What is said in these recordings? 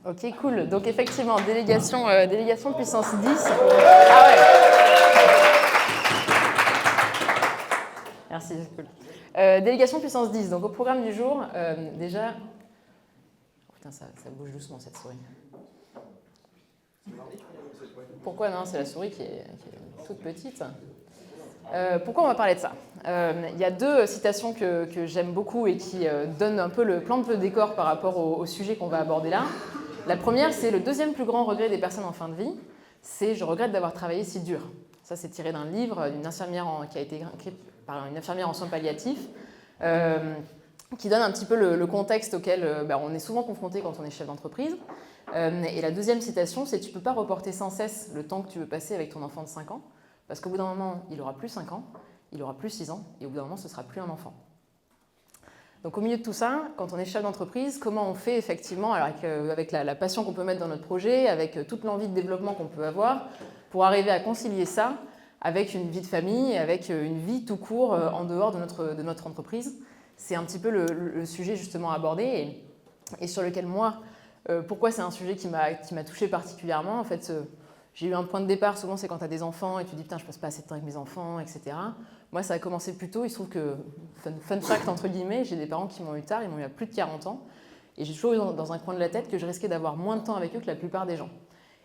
Ok, cool. Donc effectivement, délégation puissance 10. Ah ouais. Merci, c'est cool. Délégation puissance 10. Donc au programme du jour, déjà... Oh, putain, ça bouge doucement cette souris. Pourquoi non? C'est la souris qui est toute petite. Pourquoi on va parler de ça? Il y a deux citations que j'aime beaucoup et qui donnent un peu le plan de décor par rapport au sujet qu'on va aborder là. La première, c'est le deuxième plus grand regret des personnes en fin de vie, c'est « je regrette d'avoir travaillé si dur ». Ça, c'est tiré d'un livre d'une infirmière qui a été écrit par une infirmière en soins palliatifs, qui donne un petit peu le contexte auquel on est souvent confronté quand on est chef d'entreprise. Et la deuxième citation, c'est « tu ne peux pas reporter sans cesse le temps que tu veux passer avec ton enfant de 5 ans, parce qu'au bout d'un moment, il aura plus 5 ans, il aura plus 6 ans, et au bout d'un moment, ce ne sera plus un enfant ». Donc au milieu de tout ça, quand on est chef d'entreprise, comment on fait effectivement, alors avec la passion qu'on peut mettre dans notre projet, avec toute l'envie de développement qu'on peut avoir, pour arriver à concilier ça avec une vie de famille, avec une vie tout court en dehors de notre entreprise. C'est un petit peu le sujet justement abordé et sur lequel moi, pourquoi c'est un sujet qui m'a touchée particulièrement. En fait, j'ai eu un point de départ, souvent c'est quand tu as des enfants et tu te dis « putain, je passe pas assez de temps avec mes enfants, etc. » Moi, ça a commencé plus tôt. Il se trouve que, fun fact entre guillemets, j'ai des parents qui m'ont eu tard, ils m'ont eu à plus de 40 ans. Et j'ai toujours eu dans un coin de la tête que je risquais d'avoir moins de temps avec eux que la plupart des gens.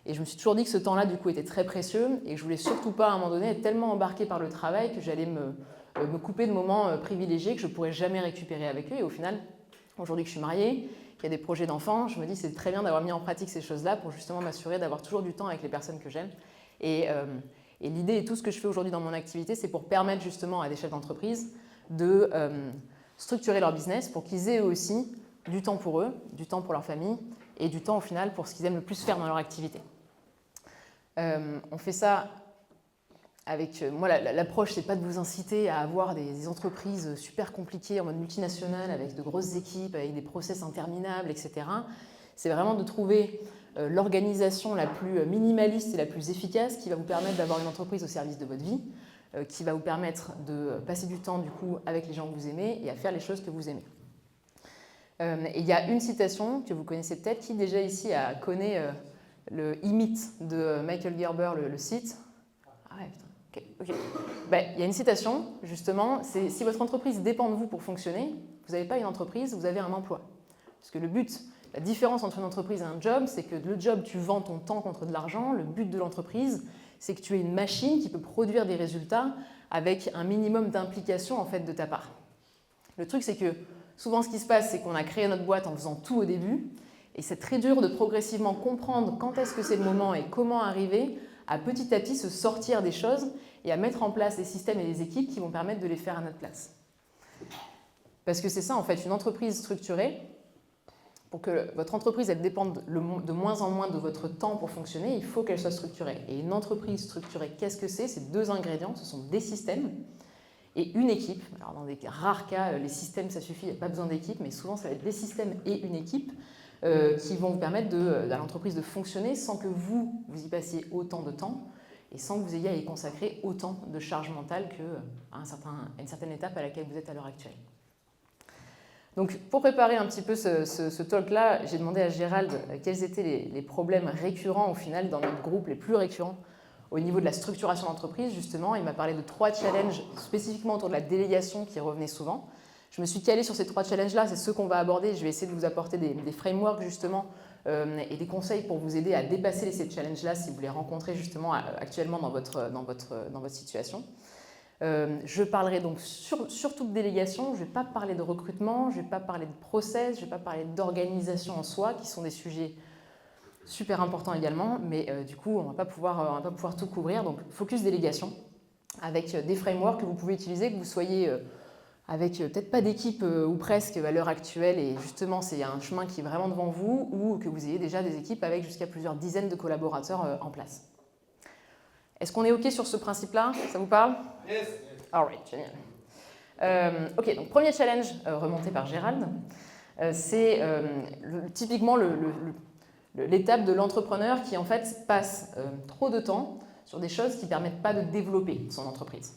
Et je me suis toujours dit que ce temps-là, du coup, était très précieux et que je voulais surtout pas, à un moment donné, être tellement embarquée par le travail que j'allais me couper de moments privilégiés que je pourrais jamais récupérer avec eux. Et au final, aujourd'hui que je suis mariée, qu'il y a des projets d'enfants, je me dis que c'est très bien d'avoir mis en pratique ces choses-là pour justement m'assurer d'avoir toujours du temps avec les personnes que j'aime. Et l'idée et tout ce que je fais aujourd'hui dans mon activité, c'est pour permettre justement à des chefs d'entreprise de structurer leur business pour qu'ils aient aussi du temps pour eux, du temps pour leur famille et du temps au final pour ce qu'ils aiment le plus faire dans leur activité. On fait ça avec... moi, l'approche, c'est pas de vous inciter à avoir des entreprises super compliquées en mode multinational avec de grosses équipes, avec des process interminables, etc. C'est vraiment de trouver l'organisation la plus minimaliste et la plus efficace qui va vous permettre d'avoir une entreprise au service de votre vie, qui va vous permettre de passer du temps du coup avec les gens que vous aimez et à faire les choses que vous aimez. Et il y a une citation que vous connaissez peut-être, qui déjà ici connaît le e-myth de Michael Gerber, le site. Ah ouais, putain, ok. Il y a une citation, justement, c'est « si votre entreprise dépend de vous pour fonctionner, vous n'avez pas une entreprise, vous avez un emploi ». Parce que le but, la différence entre une entreprise et un job, c'est que le job, tu vends ton temps contre de l'argent. Le but de l'entreprise, c'est que tu aies une machine qui peut produire des résultats avec un minimum d'implication en fait, de ta part. Le truc, c'est que souvent, ce qui se passe, c'est qu'on a créé notre boîte en faisant tout au début. Et c'est très dur de progressivement comprendre quand est-ce que c'est le moment et comment arriver à petit se sortir des choses et à mettre en place des systèmes et des équipes qui vont permettre de les faire à notre place. Parce que c'est ça, en fait, une entreprise structurée. Pour que votre entreprise elle dépende de moins en moins de votre temps pour fonctionner, il faut qu'elle soit structurée. Et une entreprise structurée, qu'est-ce que c'est? C'est deux ingrédients, ce sont des systèmes et une équipe. Alors dans des rares cas, les systèmes ça suffit, il n'y a pas besoin d'équipe, mais souvent ça va être des systèmes et une équipe qui vont vous permettre à l'entreprise de fonctionner sans que vous y passiez autant de temps et sans que vous ayez à y consacrer autant de charge mentale qu'à une certaine étape à laquelle vous êtes à l'heure actuelle. Donc, pour préparer un petit peu ce talk-là, j'ai demandé à Gérald quels étaient les problèmes récurrents au final dans notre groupe, les plus récurrents au niveau de la structuration d'entreprise, justement. Il m'a parlé de 3 challenges spécifiquement autour de la délégation qui revenaient souvent. Je me suis calée sur ces 3 challenges-là, c'est ceux qu'on va aborder. Je vais essayer de vous apporter des frameworks, justement, et des conseils pour vous aider à dépasser ces challenges-là si vous les rencontrez, justement, actuellement dans votre situation. Je parlerai donc surtout de délégation, je ne vais pas parler de recrutement, je ne vais pas parler de process, je ne vais pas parler d'organisation en soi, qui sont des sujets super importants également, mais du coup, on ne va pas pouvoir tout couvrir. Donc, focus délégation, avec des frameworks que vous pouvez utiliser, que vous soyez avec peut-être pas d'équipe ou presque à l'heure actuelle, et justement, c'est un chemin qui est vraiment devant vous, ou que vous ayez déjà des équipes avec jusqu'à plusieurs dizaines de collaborateurs en place. Est-ce qu'on est OK sur ce principe-là? Ça vous parle? Yes. All right, génial. OK, donc premier challenge remonté par Gérald, c'est typiquement l'étape de l'entrepreneur qui en fait passe trop de temps sur des choses qui ne permettent pas de développer son entreprise.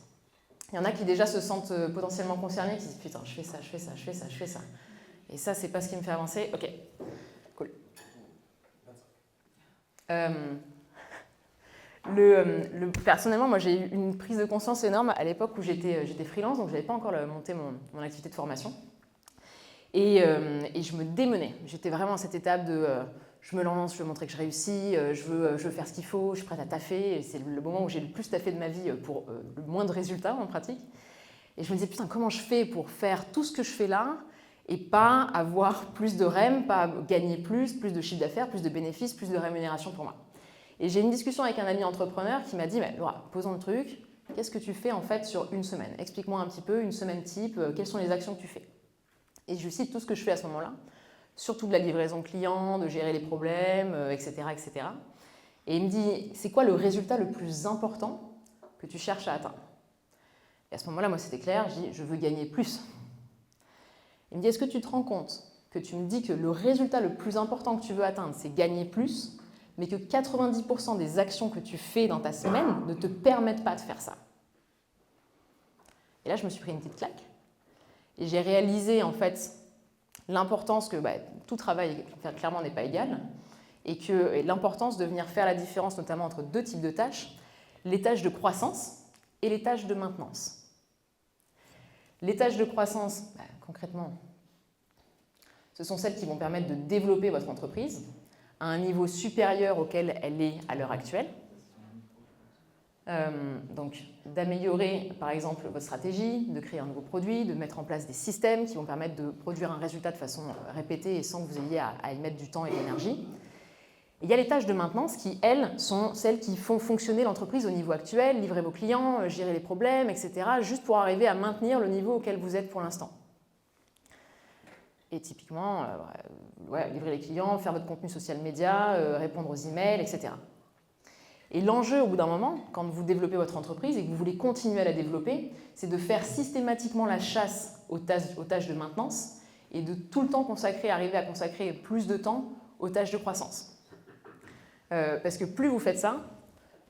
Il y en a qui déjà se sentent potentiellement concernés, qui se disent « putain, je fais ça. » Et ça, c'est pas ce qui me fait avancer. OK, cool. Personnellement, moi j'ai eu une prise de conscience énorme à l'époque où j'étais freelance, donc je n'avais pas encore monté mon activité de formation. Et je me démenais. J'étais vraiment à cette étape de je me lance, je veux montrer que je réussis, je veux faire ce qu'il faut, je suis prête à taffer. Et c'est le moment où j'ai le plus taffé de ma vie pour le moins de résultats en pratique. Et je me disais, putain, comment je fais pour faire tout ce que je fais là et pas avoir plus de REM, pas gagner plus de chiffre d'affaires, plus de bénéfices, plus de rémunération pour moi. Et j'ai eu une discussion avec un ami entrepreneur qui m'a dit, mais Laura, posons le truc, qu'est-ce que tu fais en fait sur une semaine? Explique-moi un petit peu, une semaine type, quelles sont les actions que tu fais? Et je lui cite tout ce que je fais à ce moment-là, surtout de la livraison client, de gérer les problèmes, etc., etc. Et il me dit, c'est quoi le résultat le plus important que tu cherches à atteindre? Et à ce moment-là, moi, c'était clair, je dis, je veux gagner plus. Il me dit, est-ce que tu te rends compte que tu me dis que le résultat le plus important que tu veux atteindre, c'est gagner plus, mais que 90% des actions que tu fais dans ta semaine ne te permettent pas de faire ça? Et là, je me suis pris une petite claque. Et j'ai réalisé, en fait, l'importance que tout travail, clairement, n'est pas égal, et l'importance de venir faire la différence, notamment entre deux types de tâches, les tâches de croissance et les tâches de maintenance. Les tâches de croissance, concrètement, ce sont celles qui vont permettre de développer votre entreprise à un niveau supérieur auquel elle est à l'heure actuelle. Donc d'améliorer par exemple votre stratégie, de créer un nouveau produit, de mettre en place des systèmes qui vont permettre de produire un résultat de façon répétée et sans que vous ayez à y mettre du temps et de l'énergie. Il y a les tâches de maintenance qui, elles, sont celles qui font fonctionner l'entreprise au niveau actuel, livrer vos clients, gérer les problèmes, etc., juste pour arriver à maintenir le niveau auquel vous êtes pour l'instant. Et typiquement, livrer les clients, faire votre contenu social média, répondre aux emails, etc. Et l'enjeu, au bout d'un moment, quand vous développez votre entreprise et que vous voulez continuer à la développer, c'est de faire systématiquement la chasse aux tâches de maintenance et de tout le temps arriver à consacrer plus de temps aux tâches de croissance. Parce que plus vous faites ça,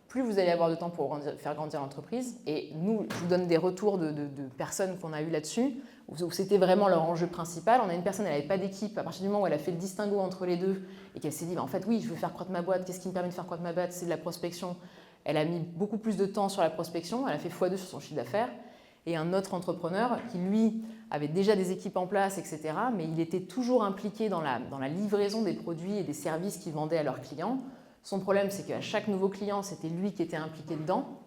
plus vous allez avoir de temps pour faire grandir l'entreprise. Et nous, je vous donne des retours de personnes qu'on a eues là-dessus, où c'était vraiment leur enjeu principal. On a une personne, elle n'avait pas d'équipe. À partir du moment où elle a fait le distinguo entre les deux et qu'elle s'est dit, en fait, oui, je veux faire croître ma boîte. Qu'est-ce qui me permet de faire croître ma boîte? C'est de la prospection. Elle a mis beaucoup plus de temps sur la prospection. Elle a fait x2 sur son chiffre d'affaires. Et un autre entrepreneur qui, lui, avait déjà des équipes en place, etc. Mais il était toujours impliqué dans la livraison des produits et des services qu'il vendait à leurs clients. Son problème, c'est qu'à chaque nouveau client, c'était lui qui était impliqué dedans,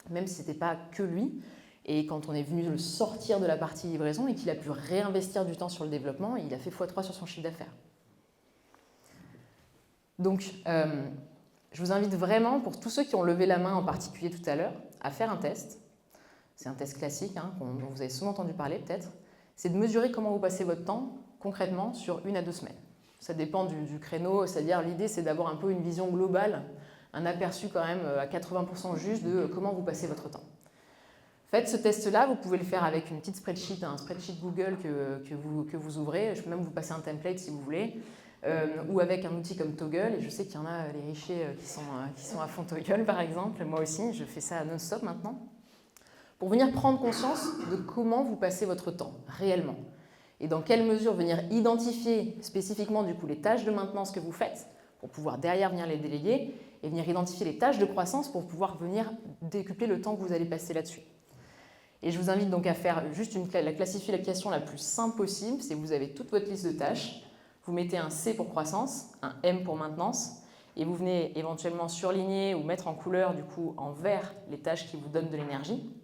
même si ce n'était pas que lui. Et quand on est venu le sortir de la partie livraison et qu'il a pu réinvestir du temps sur le développement, il a fait x3 sur son chiffre d'affaires. Donc, je vous invite vraiment, pour tous ceux qui ont levé la main en particulier tout à l'heure, à faire un test. C'est un test classique, dont vous avez souvent entendu parler peut-être. C'est de mesurer comment vous passez votre temps concrètement sur 1 à 2 semaines. Ça dépend du créneau, c'est-à-dire l'idée c'est d'avoir un peu une vision globale, un aperçu quand même à 80% juste de comment vous passez votre temps. Faites ce test-là, vous pouvez le faire avec une petite spreadsheet, un spreadsheet Google que vous ouvrez, je peux même vous passer un template si vous voulez, ou avec un outil comme Toggle, et je sais qu'il y en a les richiers qui sont à fond Toggle par exemple, moi aussi, je fais ça non-stop maintenant, pour venir prendre conscience de comment vous passez votre temps réellement. Et dans quelle mesure venir identifier spécifiquement du coup les tâches de maintenance que vous faites pour pouvoir derrière venir les déléguer et venir identifier les tâches de croissance pour pouvoir venir décupler le temps que vous allez passer là-dessus. Et je vous invite donc à faire juste la classification la plus simple possible, c'est que vous avez toute votre liste de tâches, vous mettez un C pour croissance, un M pour maintenance, et vous venez éventuellement surligner ou mettre en couleur du coup en vert les tâches qui vous donnent de l'énergie.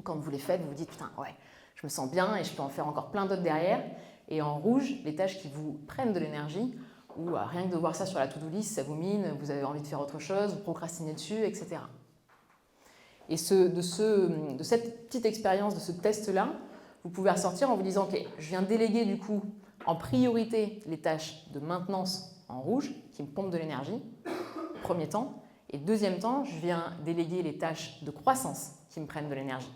Quand vous les faites, vous vous dites putain ouais, je me sens bien et je peux en faire encore plein d'autres derrière. Et en rouge, les tâches qui vous prennent de l'énergie, ou rien que de voir ça sur la to-do list, ça vous mine, vous avez envie de faire autre chose, vous procrastinez dessus, etc. Et de cette petite expérience, de ce test-là, vous pouvez ressortir en vous disant, ok, je viens déléguer du coup en priorité les tâches de maintenance en rouge, qui me pompent de l'énergie, premier temps, et deuxième temps, je viens déléguer les tâches de croissance qui me prennent de l'énergie.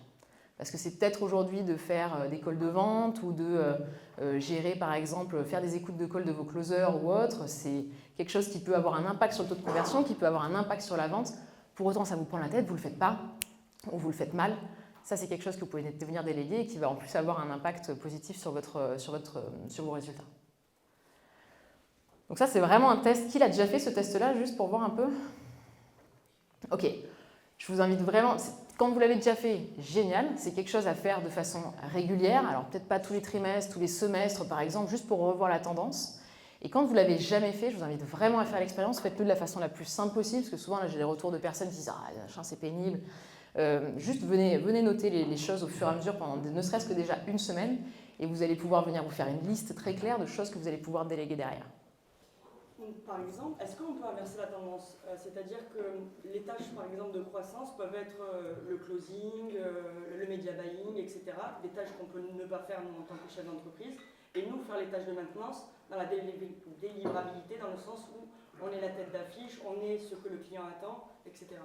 Parce que c'est peut-être aujourd'hui de faire des calls de vente ou de gérer, par exemple, faire des écoutes de calls de vos closers ou autres. C'est quelque chose qui peut avoir un impact sur le taux de conversion, qui peut avoir un impact sur la vente. Pour autant, ça vous prend la tête, vous ne le faites pas ou vous le faites mal. Ça, c'est quelque chose que vous pouvez venir déléguer et qui va en plus avoir un impact positif sur vos résultats. Donc ça, c'est vraiment un test. Qui l'a déjà fait ce test-là, juste pour voir un peu? Ok, je vous invite vraiment, quand vous l'avez déjà fait, génial, c'est quelque chose à faire de façon régulière, alors peut-être pas tous les trimestres, tous les semestres par exemple, juste pour revoir la tendance. Et quand vous l'avez jamais fait, je vous invite vraiment à faire l'expérience, faites-le de la façon la plus simple possible, parce que souvent là j'ai des retours de personnes qui disent « Ah, c'est pénible ». Juste venez noter les choses au fur et à mesure pendant ne serait-ce que déjà une semaine, et vous allez pouvoir venir vous faire une liste très claire de choses que vous allez pouvoir déléguer derrière. Par exemple, est-ce qu'on peut inverser la tendance? C'est-à-dire que les tâches, par exemple, de croissance peuvent être le closing, le media buying, etc. Des tâches qu'on peut ne pas faire nous en tant que chef d'entreprise. Et nous, faire les tâches de maintenance dans la délivrabilité, dans le sens où on est la tête d'affiche, on est ce que le client attend, etc.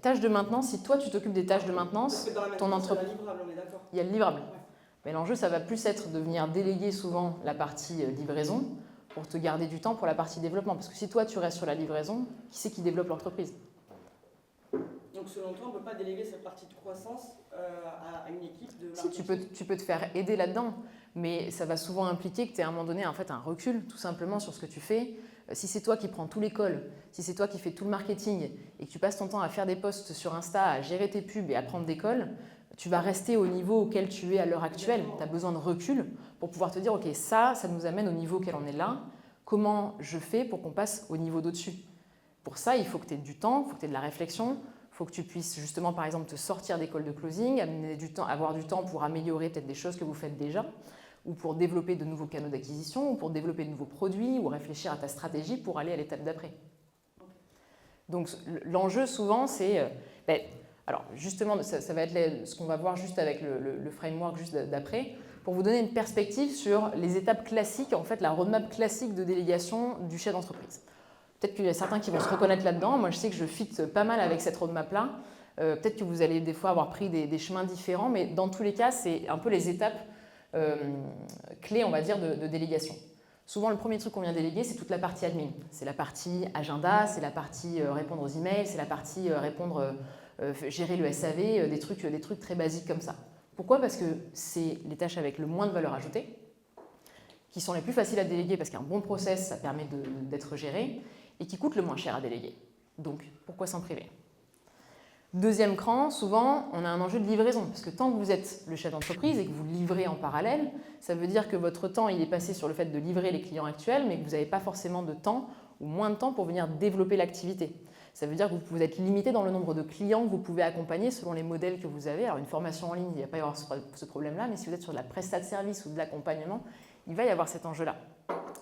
Tâches de maintenance, si toi tu t'occupes des tâches de maintenance, parce que dans la ton maintenance, entreprise. Il y a la livrable, on est d'accord. Il y a le livrable. Ouais. Mais l'enjeu, ça va plus être de venir déléguer souvent la partie livraison pour te garder du temps pour la partie développement. Parce que si toi, tu restes sur la livraison, qui c'est qui développe l'entreprise? Donc selon toi, on ne peut pas déléguer cette partie de croissance à une équipe de Si, tu peux te faire aider là-dedans, mais ça va souvent impliquer que tu aies à un moment donné en fait, un recul tout simplement sur ce que tu fais. Si c'est toi qui prends tout l'école, si c'est toi qui fais tout le marketing et que tu passes ton temps à faire des posts sur Insta, à gérer tes pubs et à prendre des calls, tu vas rester au niveau auquel tu es à l'heure actuelle. Tu as besoin de recul pour pouvoir te dire, ok, ça nous amène au niveau auquel on est là. Comment je fais pour qu'on passe au niveau d'au-dessus? Pour ça, il faut que tu aies du temps, il faut que tu aies de la réflexion, il faut que tu puisses justement, par exemple, te sortir des calls de closing, avoir du temps pour améliorer peut-être des choses que vous faites déjà, ou pour développer de nouveaux canaux d'acquisition, ou pour développer de nouveaux produits, ou réfléchir à ta stratégie pour aller à l'étape d'après. Donc l'enjeu souvent, c'est... alors justement, ça va être ce qu'on va voir juste avec le framework juste d'après, pour vous donner une perspective sur les étapes classiques, en fait la roadmap classique de délégation du chef d'entreprise. Peut-être qu'il y a certains qui vont se reconnaître là-dedans. Moi, je sais que je fit pas mal avec cette roadmap-là. Peut-être que vous allez des fois avoir pris des chemins différents, mais dans tous les cas, c'est un peu les étapes clés, on va dire, de délégation. Souvent, le premier truc qu'on vient déléguer, c'est toute la partie admin. C'est la partie agenda, c'est la partie répondre aux emails, c'est la partie gérer le SAV, des trucs très basiques comme ça. Pourquoi? Parce que c'est les tâches avec le moins de valeur ajoutée, qui sont les plus faciles à déléguer parce qu'un bon process, ça permet d'être géré, et qui coûtent le moins cher à déléguer. Donc, pourquoi s'en priver? Deuxième cran, souvent, on a un enjeu de livraison, parce que tant que vous êtes le chef d'entreprise et que vous livrez en parallèle, ça veut dire que votre temps il est passé sur le fait de livrer les clients actuels, mais que vous n'avez pas forcément de temps ou moins de temps pour venir développer l'activité. Ça veut dire que vous êtes limité dans le nombre de clients que vous pouvez accompagner selon les modèles que vous avez. Alors une formation en ligne, il n'y va pas y avoir ce problème-là, mais si vous êtes sur de la prestation de service ou de l'accompagnement, il va y avoir cet enjeu-là.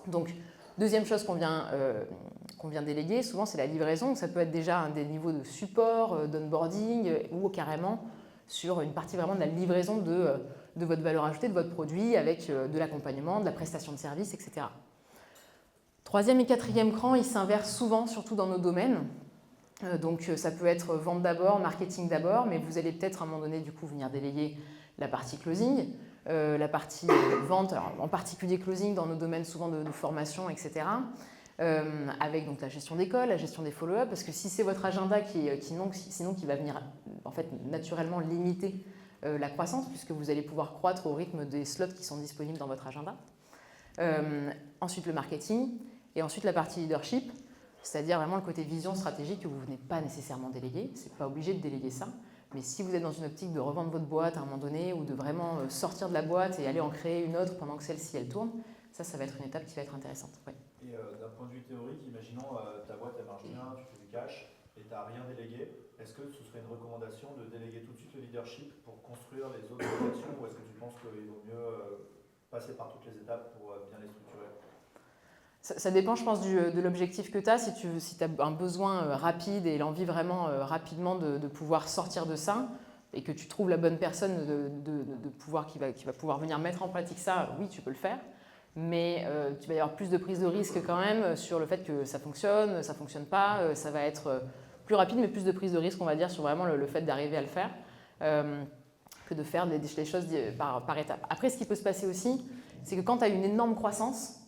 Donc, deuxième chose qu'on vient déléguer, souvent c'est la livraison. Ça peut être déjà des niveaux de support, d'onboarding ou carrément sur une partie vraiment de la livraison de votre valeur ajoutée, de votre produit avec de l'accompagnement, de la prestation de service, etc. Troisième et quatrième cran, ils s'inversent souvent, surtout dans nos domaines. Donc ça peut être vente d'abord, marketing d'abord, mais vous allez peut-être à un moment donné du coup venir déléguer la partie closing, la partie vente, alors, en particulier closing dans nos domaines souvent de formation, etc. Avec donc la gestion des calls, la gestion des follow-up, parce que si c'est votre agenda sinon qui va venir en fait naturellement limiter la croissance, puisque vous allez pouvoir croître au rythme des slots qui sont disponibles dans votre agenda. Ensuite le marketing, et ensuite la partie leadership, c'est-à-dire vraiment le côté vision stratégique que vous ne venez pas nécessairement déléguer, c'est pas obligé de déléguer ça. Mais si vous êtes dans une optique de revendre votre boîte à un moment donné ou de vraiment sortir de la boîte et aller en créer une autre pendant que celle-ci elle tourne, ça va être une étape qui va être intéressante. Ouais. Et d'un point de vue théorique, imaginons ta boîte elle marche bien, tu fais du cash et tu n'as rien délégué, est-ce que ce serait une recommandation de déléguer tout de suite le leadership pour construire les autres actions ou est-ce que tu penses qu'il vaut mieux passer par toutes les étapes pour bien les structurer? Ça dépend, je pense, de l'objectif que tu as. Si tu as un besoin rapide et l'envie vraiment rapidement de pouvoir sortir de ça et que tu trouves la bonne personne qui va pouvoir venir mettre en pratique ça, oui, tu peux le faire. Mais tu vas y avoir plus de prise de risque quand même sur le fait que ça fonctionne pas. Ça va être plus rapide, mais plus de prise de risque, on va dire, sur vraiment le fait d'arriver à le faire que de faire les choses par étapes. Après, ce qui peut se passer aussi, c'est que quand tu as une énorme croissance,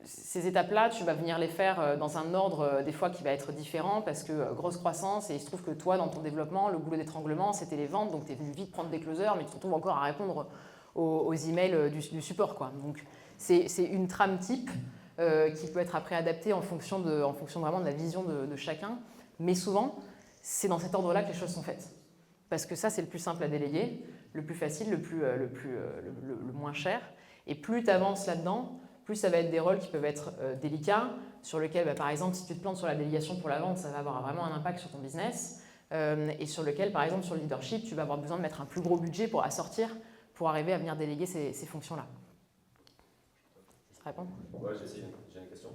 ces étapes-là, tu vas venir les faire dans un ordre des fois qui va être différent parce que grosse croissance et il se trouve que toi, dans ton développement, le goulot d'étranglement, c'était les ventes, donc tu es venu vite prendre des closers, mais tu te retrouves encore à répondre aux emails du support, quoi. Donc, C'est une trame type qui peut être après adaptée en fonction vraiment de la vision de chacun. Mais souvent, c'est dans cet ordre-là que les choses sont faites. Parce que ça, c'est le plus simple à déléguer, le plus facile, le moins cher. Et plus tu avances là-dedans, plus ça va être des rôles qui peuvent être délicats, sur lesquels, par exemple, si tu te plantes sur la délégation pour la vente, ça va avoir vraiment un impact sur ton business. Et sur lequel, par exemple, sur le leadership, tu vas avoir besoin de mettre un plus gros budget pour assortir, pour arriver à venir déléguer ces fonctions-là. Ça répond ? Ouais, j'ai une question.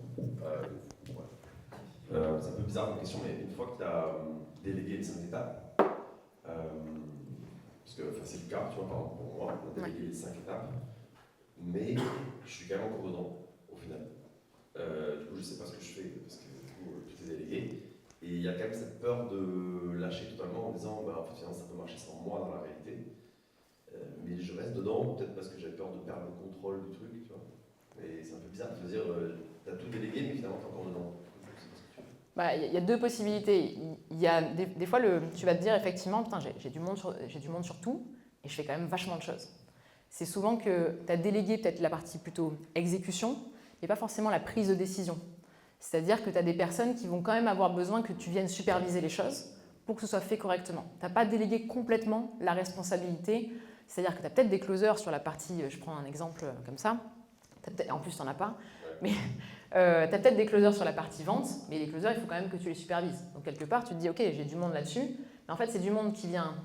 C'est un peu bizarre comme question, mais une fois que tu as délégué les 5 étapes, parce que c'est le cas, tu vois, par exemple, pour moi, on a délégué les 5 étapes, mais je suis quand même encore dedans, au final. Du coup, je ne sais pas ce que je fais, parce que du coup, tout est délégué. Et il y a quand même cette peur de lâcher totalement en disant, bah, en fait, finalement, ça peut marcher sans moi dans la réalité. Mais je reste dedans, peut-être parce que j'ai peur de perdre le contrôle du truc, tu vois. Et c'est un peu bizarre de se dire, tu as tout délégué, mais finalement, tu es encore dedans. Il y a deux possibilités. Il y a des fois, tu vas te dire effectivement, putain, j'ai du monde sur tout, et je fais quand même vachement de choses. C'est souvent que tu as délégué peut-être la partie plutôt exécution, et pas forcément la prise de décision. C'est-à-dire que tu as des personnes qui vont quand même avoir besoin que tu viennes superviser les choses pour que ce soit fait correctement. Tu n'as pas délégué complètement la responsabilité. C'est-à-dire que tu as peut-être des closers sur la partie, je prends un exemple comme ça, en plus tu n'en as pas, mais tu as peut-être des closers sur la partie vente, mais les closers, il faut quand même que tu les supervises. Donc quelque part, tu te dis, ok, j'ai du monde là-dessus, mais en fait, c'est du monde qui vient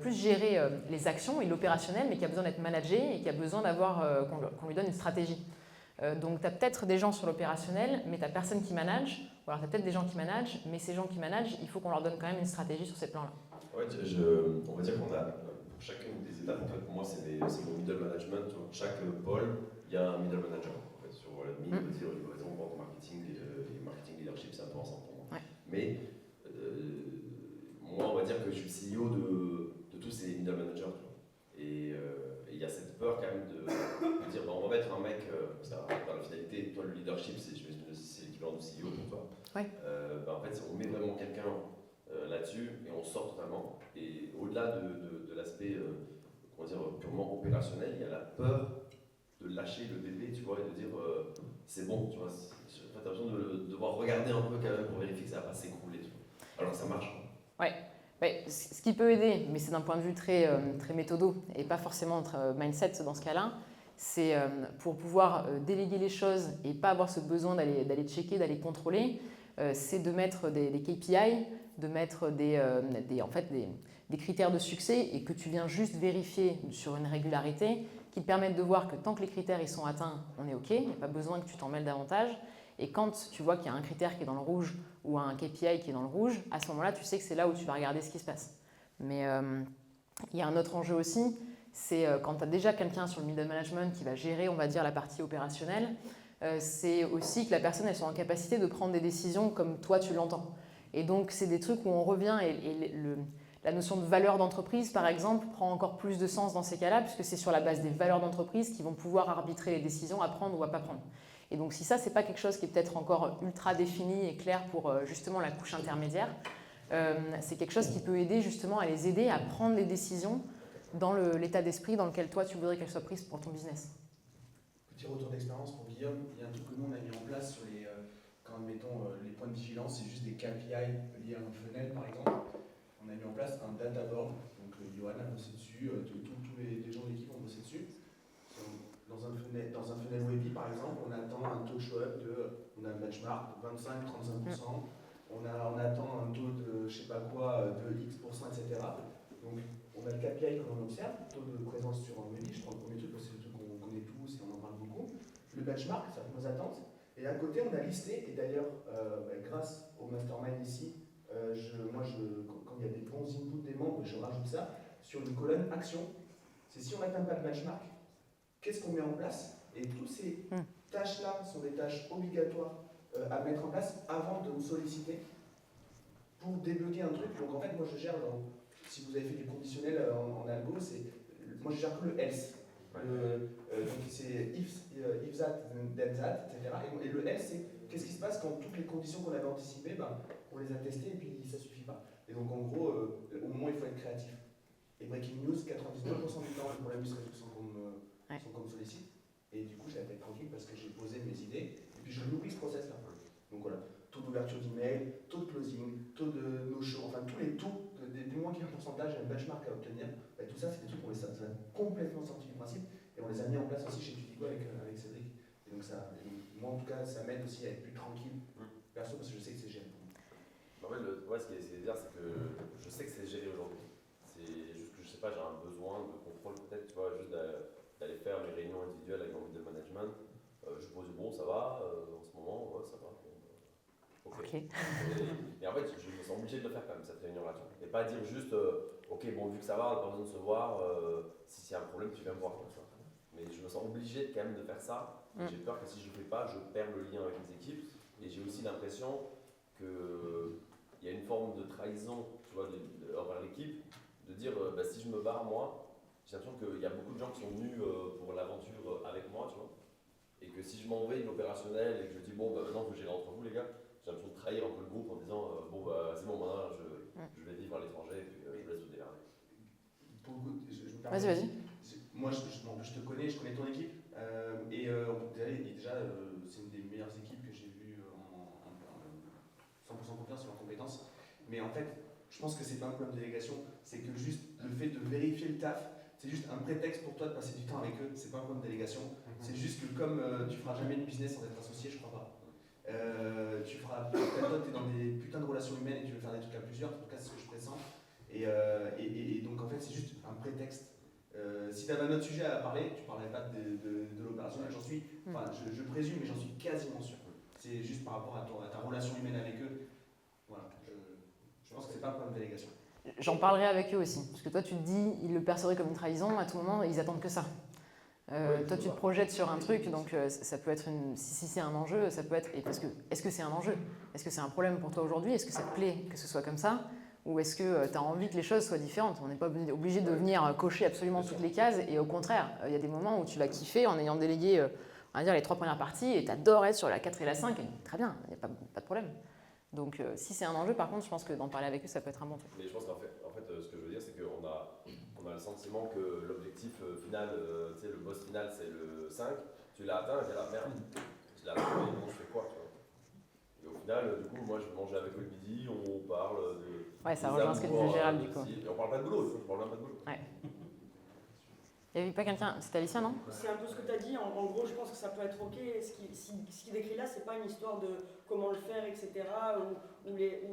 plus gérer les actions et l'opérationnel, mais qui a besoin d'être managé et qui a besoin qu'on lui donne une stratégie. Donc tu as peut-être des gens sur l'opérationnel, mais tu n'as personne qui manage, ou alors tu as peut-être des gens qui managent, mais ces gens qui managent, il faut qu'on leur donne quand même une stratégie sur ces plans-là. Ouais, on va dire qu'on a, pour chacune des étapes, en fait, pour moi, c'est le middle management. Chaque pôle, il y a un middle manager. En fait, sur l'admin, on peut dire livraison, vente, marketing et marketing leadership, c'est un peu ensemble pour moi. Ouais. Mais moi, on va dire que je suis CEO de tous ces middle managers. Tu vois. Et il y a cette peur quand même de dire on va mettre un mec, dans la finalité, toi le leadership, c'est l'équivalent du CEO pour toi. Ouais. En fait, on met vraiment quelqu'un là-dessus et on sort totalement. Et au-delà de l'aspect purement opérationnel, il y a la peur de lâcher le bébé, tu vois, et de dire c'est bon, tu vois. En fait, t'as besoin de devoir regarder un peu quand même pour vérifier que ça va pas s'écrouler, tu vois. Alors que ça marche. Ouais. Ouais, ce qui peut aider, mais c'est d'un point de vue très méthodo et pas forcément notre mindset dans ce cas-là, c'est pour pouvoir déléguer les choses et pas avoir ce besoin d'aller checker, d'aller contrôler, c'est de mettre des KPI, de mettre des critères de succès et que tu viens juste vérifier sur une régularité qui te permettent de voir que tant que les critères ils sont atteints, on est OK, il n'y a pas besoin que tu t'en mêles davantage. Et quand tu vois qu'il y a un critère qui est dans le rouge ou un KPI qui est dans le rouge, à ce moment-là, tu sais que c'est là où tu vas regarder ce qui se passe. Mais il y a un autre enjeu aussi, c'est quand tu as déjà quelqu'un sur le middle management qui va gérer, on va dire, la partie opérationnelle, c'est aussi que la personne elle soit en capacité de prendre des décisions comme toi tu l'entends. Et donc, c'est des trucs où on revient et la notion de valeur d'entreprise, par exemple, prend encore plus de sens dans ces cas-là, puisque c'est sur la base des valeurs d'entreprise qui vont pouvoir arbitrer les décisions à prendre ou à pas prendre. Et donc si ça, c'est pas quelque chose qui est peut-être encore ultra défini et clair pour justement la couche intermédiaire, c'est quelque chose qui peut aider justement à les aider à prendre les décisions dans l'état d'esprit dans lequel toi, tu voudrais qu'elles soient prises pour ton business. Petit retour d'expérience pour Guillaume, il y a un truc que nous on a mis en place sur quand mettons les points de vigilance, c'est juste des KPI liés à un funnel par exemple. On a mis en place un data board, donc Johan a bossé dessus, tous les gens de l'équipe ont bossé dessus. Dans un funnel Webby, par exemple, on attend un taux de show-up on a un benchmark de 25-35%, on attend un taux de je sais pas quoi, de X%, etc. Donc on a le KPI que l'on observe, taux de présence sur un Webby, je prends le premier truc parce que c'est le truc qu'on connaît tous et on en parle beaucoup. Le benchmark, ça fait nos attentes. Et à côté, on a listé, et d'ailleurs, grâce au mastermind ici, quand il y a des bons inputs des membres, je rajoute ça sur une colonne action. C'est si on n'atteint pas le benchmark, qu'est-ce qu'on met en place? Et toutes ces tâches-là sont des tâches obligatoires à mettre en place avant de me solliciter pour débugger un truc. Donc en fait, moi je gère, si vous avez fait du conditionnel en algo, moi je gère que le else. Donc c'est if that, then that, etc. Et le else, c'est qu'est-ce qui se passe quand toutes les conditions qu'on avait anticipées, on les a testées et puis ça suffit pas. Et donc en gros, au moment où il faut être créatif. Et breaking news, 99% du temps, le problème du réduction sans qu'on me sollicite. Et du coup, j'ai la tête tranquille parce que j'ai posé mes idées. Et puis, je l'oublie ce process-là. Donc voilà, taux d'ouverture d'email, taux de closing, taux de no-show, enfin tous les taux, du moment qu'il y a un pourcentage et un benchmark à obtenir, bah, tout ça, c'est des trucs qu'on les a complètement sortis du principe et on les a mis en place aussi chez Tudigo avec Cédric. Et donc, moi, en tout cas, ça m'aide aussi à être plus tranquille, perso, parce que je sais que c'est géré pour moi. En fait, ce qui est dire, c'est que je sais que c'est géré aujourd'hui. C'est juste que je sais pas, j'ai un besoin de contrôle peut-être, tu vois, juste d'aller faire mes réunions individuelles avec mon middle management. Je pose bon, ça va, en ce moment, ouais, ça va. Ok. Et en fait, je me sens obligé de le faire quand même, cette réunion-là. Et pas dire juste, ok, bon, vu que ça va, on n'a pas besoin de se voir, si c'est un problème, tu viens me voir comme ça. Mais je me sens obligé quand même de faire ça. J'ai peur que si je ne le fais pas, je perds le lien avec les équipes. Et j'ai aussi l'impression qu'il y a une forme de trahison, tu vois, envers l'équipe, de dire, bah, si je me barre, moi, j'ai l'impression qu'il y a beaucoup de gens qui sont venus pour l'aventure avec moi, tu vois. Et que si je m'en vais de l'opérationnel et que je dis, bon, bah, maintenant, vous gérez entre vous, les gars, j'ai l'impression de trahir un peu le groupe en disant bon bah c'est bon maintenant je vais vivre à l'étranger et puis je vous laisse vous démerder. Pour le coup, je me permets. Vas-y. Moi je te connais, je connais ton équipe et déjà c'est une des meilleures équipes que j'ai vues en 100% confiance sur leurs compétences. Mais en fait, je pense que c'est pas un problème de délégation, c'est que juste le fait de vérifier le taf, c'est juste un prétexte pour toi de passer du temps avec eux, c'est pas un problème de délégation. C'est juste que comme tu feras jamais de business sans être associé, je crois pas. Tu feras, toi tu es dans des putains de relations humaines et tu veux faire des trucs à plusieurs, en tout cas c'est ce que je pressens. Et donc en fait c'est juste un prétexte. Si tu avais un autre sujet à parler, tu ne parlerais pas de l'opérationnel, j'en suis, enfin je présume mais j'en suis quasiment sûr. C'est juste par rapport à ta relation humaine avec eux. Voilà, je pense que c'est pas un problème de délégation. J'en parlerai avec eux aussi, parce que toi tu te dis, ils le percevraient comme une trahison, à tout moment ils attendent que ça. Toi tu te projettes sur un truc, donc ça peut être si c'est un enjeu, ça peut être. Et parce que est-ce que c'est un enjeu? Est-ce que c'est un problème pour toi aujourd'hui? Est-ce que ça te plaît que ce soit comme ça? Ou est-ce que tu as envie que les choses soient différentes? On n'est pas obligé de venir cocher absolument toutes les cases, et au contraire, il y a des moments où tu vas kiffer en ayant délégué on va dire, les 3 premières parties et tu adores être sur la 4 et la 5, et très bien, il n'y a pas de problème. Donc si c'est un enjeu, par contre, je pense que d'en parler avec eux, ça peut être un bon truc. Mais je pense qu'en fait, ce que je veux dire, c'est qu'on a le sentiment que l'objectif final, tu sais, le boss final, c'est le 5, tu l'as atteint, et là, merde, je l'ai atteint, et bon, je fais quoi, tu vois. Et au final, du coup, moi, je mange avec eux le midi, on parle de... Ouais, ça rejoint ce que disait Gérald, du coup. Et on parle pas de boulot, je parle même pas de boulot. Ouais. Il n'y avait pas quelqu'un, c'était Alicia, non? C'est un peu ce que tu as dit, en gros je pense que ça peut être ok, ce qu'il décrit là c'est pas une histoire de comment le faire etc. ou les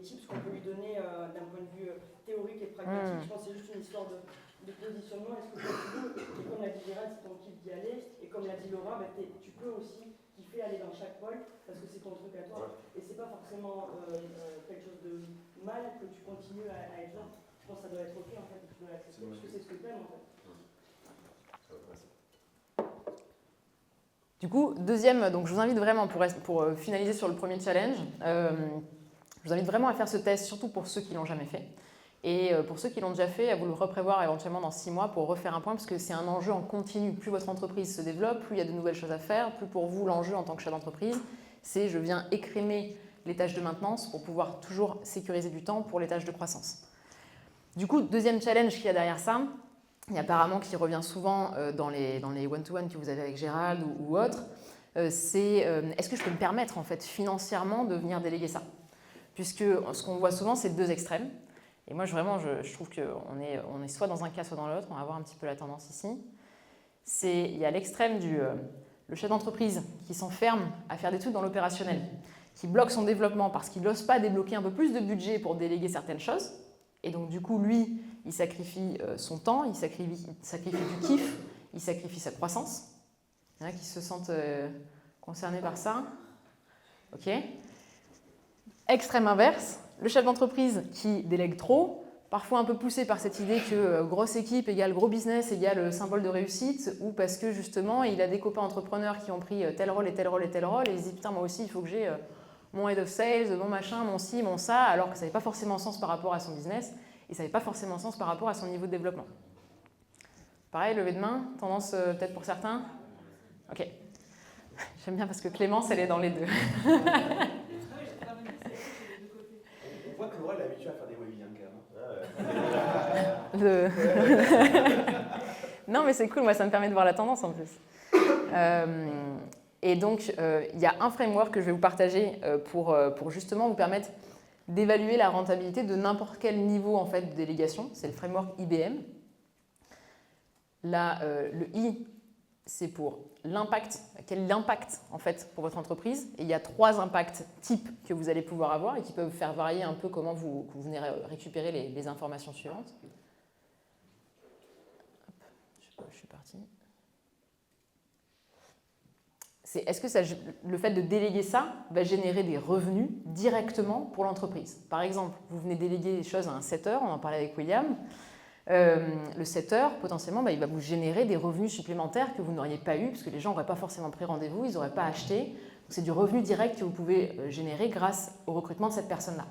tips qu'on peut lui donner d'un point de vue théorique et pragmatique, je pense que c'est juste une histoire de positionnement, est-ce que tu veux, et comme l'a dit Gérald c'est ton kiff d'y aller, et comme l'a dit Laura, bah, tu peux aussi kiffer aller dans chaque pôle parce que c'est ton truc à toi, et c'est pas forcément quelque chose de mal que tu continues à être là, je pense que ça doit être ok en fait, tu dois l'accepter parce que c'est ce que tu aimes en fait. Du coup, deuxième, donc je vous invite vraiment, pour finaliser sur le premier challenge, je vous invite vraiment à faire ce test, surtout pour ceux qui ne l'ont jamais fait. Et pour ceux qui l'ont déjà fait, à vous le reprévoir éventuellement dans 6 mois pour refaire un point, parce que c'est un enjeu en continu. Plus votre entreprise se développe, plus il y a de nouvelles choses à faire, plus pour vous l'enjeu en tant que chef d'entreprise, c'est je viens écrémer les tâches de maintenance pour pouvoir toujours sécuriser du temps pour les tâches de croissance. Du coup, deuxième challenge qu'il y a derrière ça, et apparemment qui revient souvent dans les one-to-one que vous avez avec Gérald ou autres, c'est est-ce que je peux me permettre en fait financièrement de venir déléguer ça? Puisque ce qu'on voit souvent, c'est 2 extrêmes. Et moi, je trouve qu'on est soit dans un cas, soit dans l'autre. On va voir un petit peu la tendance ici. Il y a l'extrême le chef d'entreprise qui s'enferme à faire des trucs dans l'opérationnel, qui bloque son développement parce qu'il n'ose pas débloquer un peu plus de budget pour déléguer certaines choses. Et donc, du coup, lui, il sacrifie son temps, il sacrifie du kiff, il sacrifie sa croissance. Il y en a qui se sentent concernés par ça. Ok. Extrême inverse, le chef d'entreprise qui délègue trop, parfois un peu poussé par cette idée que grosse équipe égale gros business égale symbole de réussite, ou parce que justement, il a des copains entrepreneurs qui ont pris tel rôle et tel rôle et tel rôle, et il se dit putain, moi aussi, il faut que j'ai mon head of sales, mon machin, mon ci, mon ça, alors que ça n'avait pas forcément sens par rapport à son business et ça n'avait pas forcément sens par rapport à son niveau de développement. Pareil, levée de main, tendance peut-être pour certains. Ok. J'aime bien parce que Clémence, elle est dans les deux. On voit que Laura est habituée à faire des webinaires quand même. Non, mais c'est cool, moi, ça me permet de voir la tendance en plus. Et donc, il y a un framework que je vais vous partager pour justement vous permettre d'évaluer la rentabilité de n'importe quel niveau en fait, de délégation. C'est le framework IBM. Là, le I, c'est pour l'impact. Quel est l'impact en fait, pour votre entreprise? Et il y a 3 impacts types que vous allez pouvoir avoir et qui peuvent faire varier un peu comment vous venez récupérer les informations suivantes. Hop, je suis partie. Est-ce que le fait de déléguer ça va générer des revenus directement pour l'entreprise? Par exemple, vous venez déléguer des choses à un setter, on en parlait avec William. Le setter, potentiellement, il va vous générer des revenus supplémentaires que vous n'auriez pas eu, parce que les gens n'auraient pas forcément pris rendez-vous, ils n'auraient pas acheté. C'est du revenu direct que vous pouvez générer grâce au recrutement de cette personne-là.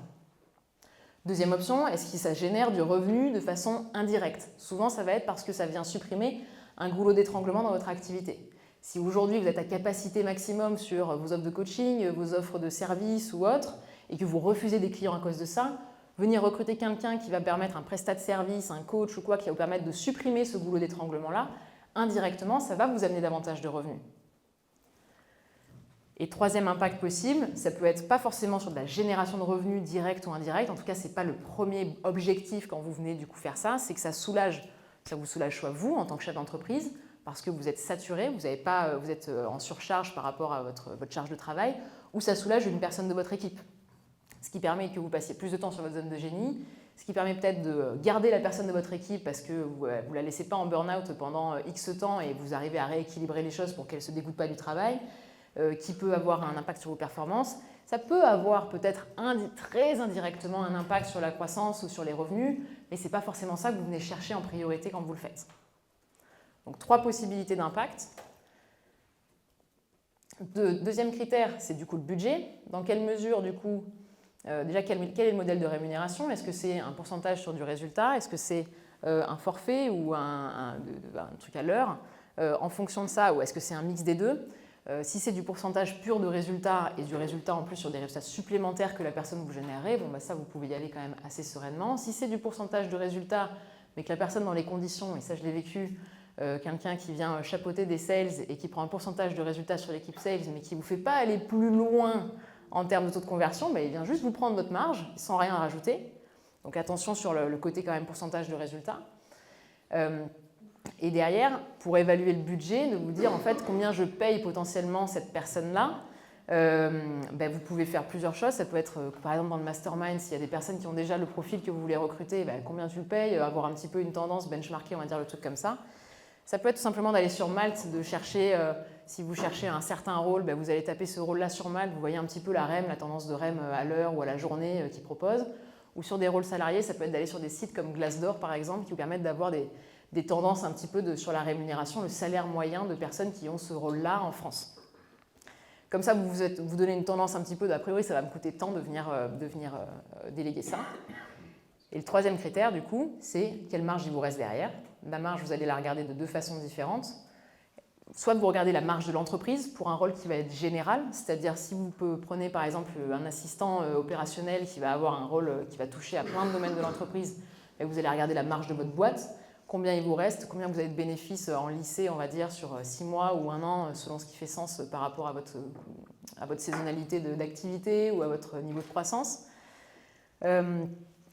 Deuxième option, est-ce que ça génère du revenu de façon indirecte? Souvent, ça va être parce que ça vient supprimer un goulot d'étranglement dans votre activité. Si aujourd'hui vous êtes à capacité maximum sur vos offres de coaching, vos offres de services ou autres, et que vous refusez des clients à cause de ça, venir recruter quelqu'un qui va permettre un prestat de service, un coach ou quoi, qui va vous permettre de supprimer ce goulot d'étranglement-là, indirectement, ça va vous amener davantage de revenus. Et troisième impact possible, ça peut être pas forcément sur de la génération de revenus direct ou indirect, en tout cas ce n'est pas le premier objectif quand vous venez du coup faire ça, c'est que ça vous soulage soit vous en tant que chef d'entreprise, parce que vous êtes saturé, vous êtes en surcharge par rapport à votre charge de travail, ou ça soulage une personne de votre équipe. Ce qui permet que vous passiez plus de temps sur votre zone de génie, ce qui permet peut-être de garder la personne de votre équipe parce que vous ne la laissez pas en burn-out pendant X temps et vous arrivez à rééquilibrer les choses pour qu'elle ne se dégoûte pas du travail, qui peut avoir un impact sur vos performances. Ça peut avoir peut-être très indirectement un impact sur la croissance ou sur les revenus, mais ce n'est pas forcément ça que vous venez chercher en priorité quand vous le faites. Donc 3 possibilités d'impact. Deuxième critère, c'est du coup le budget. Dans quelle mesure, du coup, déjà quel est le modèle de rémunération? Est-ce que c'est un pourcentage sur du résultat? Est-ce que c'est un forfait ou un truc à l'heure? En fonction de ça, ou est-ce que c'est un mix des deux? Si c'est du pourcentage pur de résultats et du résultat en plus sur des résultats supplémentaires que la personne vous générerait, ça vous pouvez y aller quand même assez sereinement. Si c'est du pourcentage de résultats, mais que la personne dans les conditions, et ça je l'ai vécu, quelqu'un qui vient chapeauter des sales et qui prend un pourcentage de résultats sur l'équipe sales, mais qui ne vous fait pas aller plus loin en termes de taux de conversion, il vient juste vous prendre votre marge sans rien rajouter. Donc attention sur le côté quand même pourcentage de résultats. Et derrière, pour évaluer le budget, de vous dire en fait combien je paye potentiellement cette personne-là. Vous pouvez faire plusieurs choses. Ça peut être, par exemple, dans le mastermind, s'il y a des personnes qui ont déjà le profil que vous voulez recruter, combien tu le payes, avoir un petit peu une tendance, benchmarker, on va dire le truc comme ça. Ça peut être tout simplement d'aller sur Malte, de chercher, si vous cherchez un certain rôle, vous allez taper ce rôle-là sur Malte, vous voyez un petit peu la REM, la tendance de REM à l'heure ou à la journée qu'ils proposent. Ou sur des rôles salariés, ça peut être d'aller sur des sites comme Glassdoor, par exemple, qui vous permettent d'avoir des tendances un petit peu sur la rémunération, le salaire moyen de personnes qui ont ce rôle-là en France. Comme ça, vous donnez une tendance un petit peu, a priori, ça va me coûter tant de venir déléguer ça. Et le troisième critère, du coup, c'est quelle marge il vous reste derrière. La marge, vous allez la regarder de 2 façons différentes. Soit vous regardez la marge de l'entreprise pour un rôle qui va être général, c'est-à-dire si vous prenez par exemple un assistant opérationnel qui va avoir un rôle qui va toucher à plein de domaines de l'entreprise, vous allez regarder la marge de votre boîte, combien il vous reste, combien vous avez de bénéfices en lycée, on va dire, sur 6 mois ou 1 an, selon ce qui fait sens par rapport à votre saisonnalité d'activité ou à votre niveau de croissance.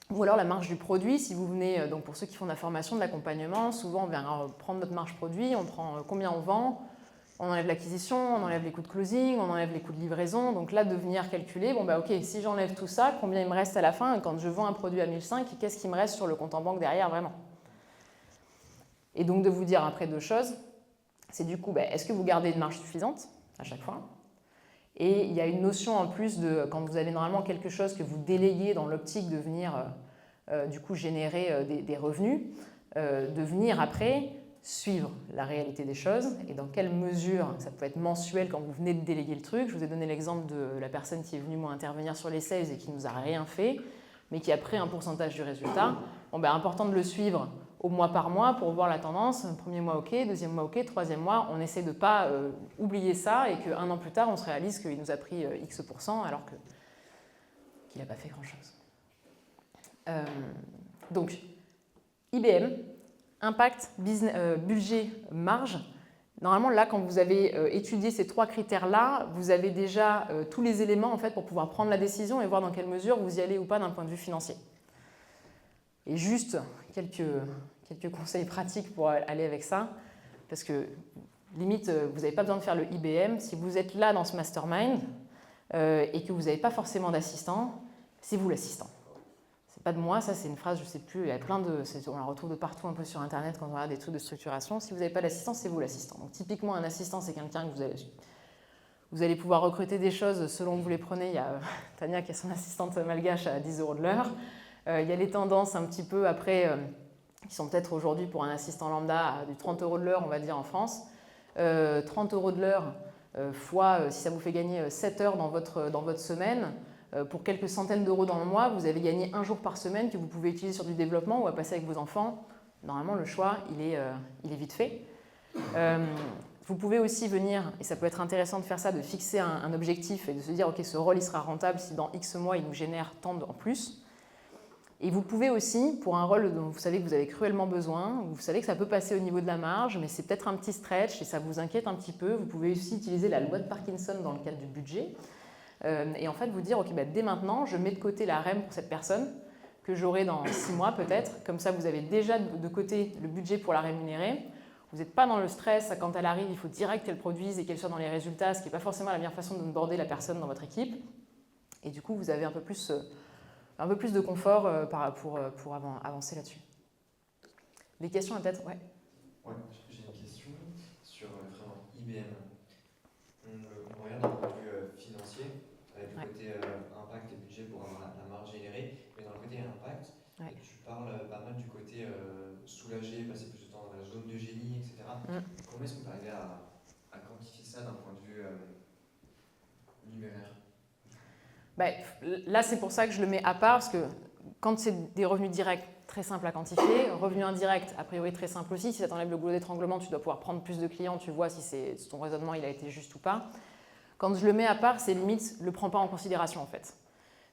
Ou alors la marge du produit, si vous venez, donc pour ceux qui font de la formation, de l'accompagnement, souvent on vient prendre notre marge produit, on prend combien on vend, on enlève l'acquisition, on enlève les coûts de closing, on enlève les coûts de livraison, donc là de venir calculer, ok, si j'enlève tout ça, combien il me reste à la fin, et quand je vends un produit à 1005, qu'est-ce qui me reste sur le compte en banque derrière vraiment? Et donc de vous dire après 2 choses, c'est du coup, est-ce que vous gardez une marge suffisante à chaque fois? Et il y a une notion en plus de, quand vous avez normalement quelque chose que vous délayez dans l'optique de venir du coup générer des revenus, de venir après suivre la réalité des choses et dans quelle mesure, ça peut être mensuel quand vous venez de déléguer le truc. Je vous ai donné l'exemple de la personne qui est venue moi intervenir sur les sales et qui nous a rien fait, mais qui a pris un pourcentage du résultat. Important de le suivre au mois par mois pour voir la tendance. Premier mois ok, deuxième mois ok, troisième mois, on essaie de ne pas oublier ça et qu'un an plus tard, on se réalise qu'il nous a pris X% alors qu'il n'a pas fait grand-chose. Donc, IBM, impact, budget, marge. Normalement, là, quand vous avez étudié ces 3 critères-là, vous avez déjà tous les éléments en fait, pour pouvoir prendre la décision et voir dans quelle mesure vous y allez ou pas d'un point de vue financier. Et juste quelques conseils pratiques pour aller avec ça, parce que limite, vous n'avez pas besoin de faire le IBM. Si vous êtes là dans ce mastermind et que vous n'avez pas forcément d'assistant, c'est vous l'assistant. C'est pas de moi, ça c'est une phrase, je ne sais plus, il y a plein de... On la retrouve de partout un peu sur Internet quand on regarde des trucs de structuration. Si vous n'avez pas d'assistant, c'est vous l'assistant. Donc typiquement, un assistant, c'est quelqu'un que vous allez pouvoir recruter des choses selon que vous les prenez. Il y a Tania qui est son assistante malgache à 10 € de l'heure. Il y a les tendances un petit peu après, qui sont peut-être aujourd'hui pour un assistant lambda à du 30 € de l'heure, on va dire en France. 30 € de l'heure fois, si ça vous fait gagner 7 heures dans votre semaine, pour quelques centaines d'euros dans le mois, vous avez gagné 1 jour par semaine que vous pouvez utiliser sur du développement ou à passer avec vos enfants. Normalement, le choix, il est vite fait. Vous pouvez aussi venir, et ça peut être intéressant de faire ça, de fixer un objectif et de se dire, ok, ce rôle, il sera rentable si dans X mois, il nous génère tant en plus. Et vous pouvez aussi, pour un rôle dont vous savez que vous avez cruellement besoin, vous savez que ça peut passer au niveau de la marge, mais c'est peut-être un petit stretch et ça vous inquiète un petit peu, vous pouvez aussi utiliser la loi de Parkinson dans le cadre du budget. Et en fait, vous dire, ok, dès maintenant, je mets de côté la REM pour cette personne, que j'aurai dans 6 mois peut-être. Comme ça, vous avez déjà de côté le budget pour la rémunérer. Vous n'êtes pas dans le stress, quand elle arrive, il faut direct qu'elle produise et qu'elle soit dans les résultats, ce qui n'est pas forcément la meilleure façon de border la personne dans votre équipe. Et du coup, vous avez un peu plus de confort pour avancer là-dessus. Des questions peut-être? Ouais. Ouais, j'ai une question sur le framework IBM. On regarde d'un point de vue financier, avec le côté impact et budget pour avoir la marge générée, mais dans le côté impact, tu parles pas mal du côté soulager, passer plus de temps dans la zone de génie, etc. Comment est-ce qu'on peut arriver à quantifier ça d'un point de vue numéraire? Là, c'est pour ça que je le mets à part, parce que quand c'est des revenus directs, très simple à quantifier. Revenus indirects, a priori très simple aussi. Si ça t'enlève le goulot d'étranglement, tu dois pouvoir prendre plus de clients, tu vois si ton raisonnement il a été juste ou pas. Quand je le mets à part, c'est limite, le prends pas en considération en fait.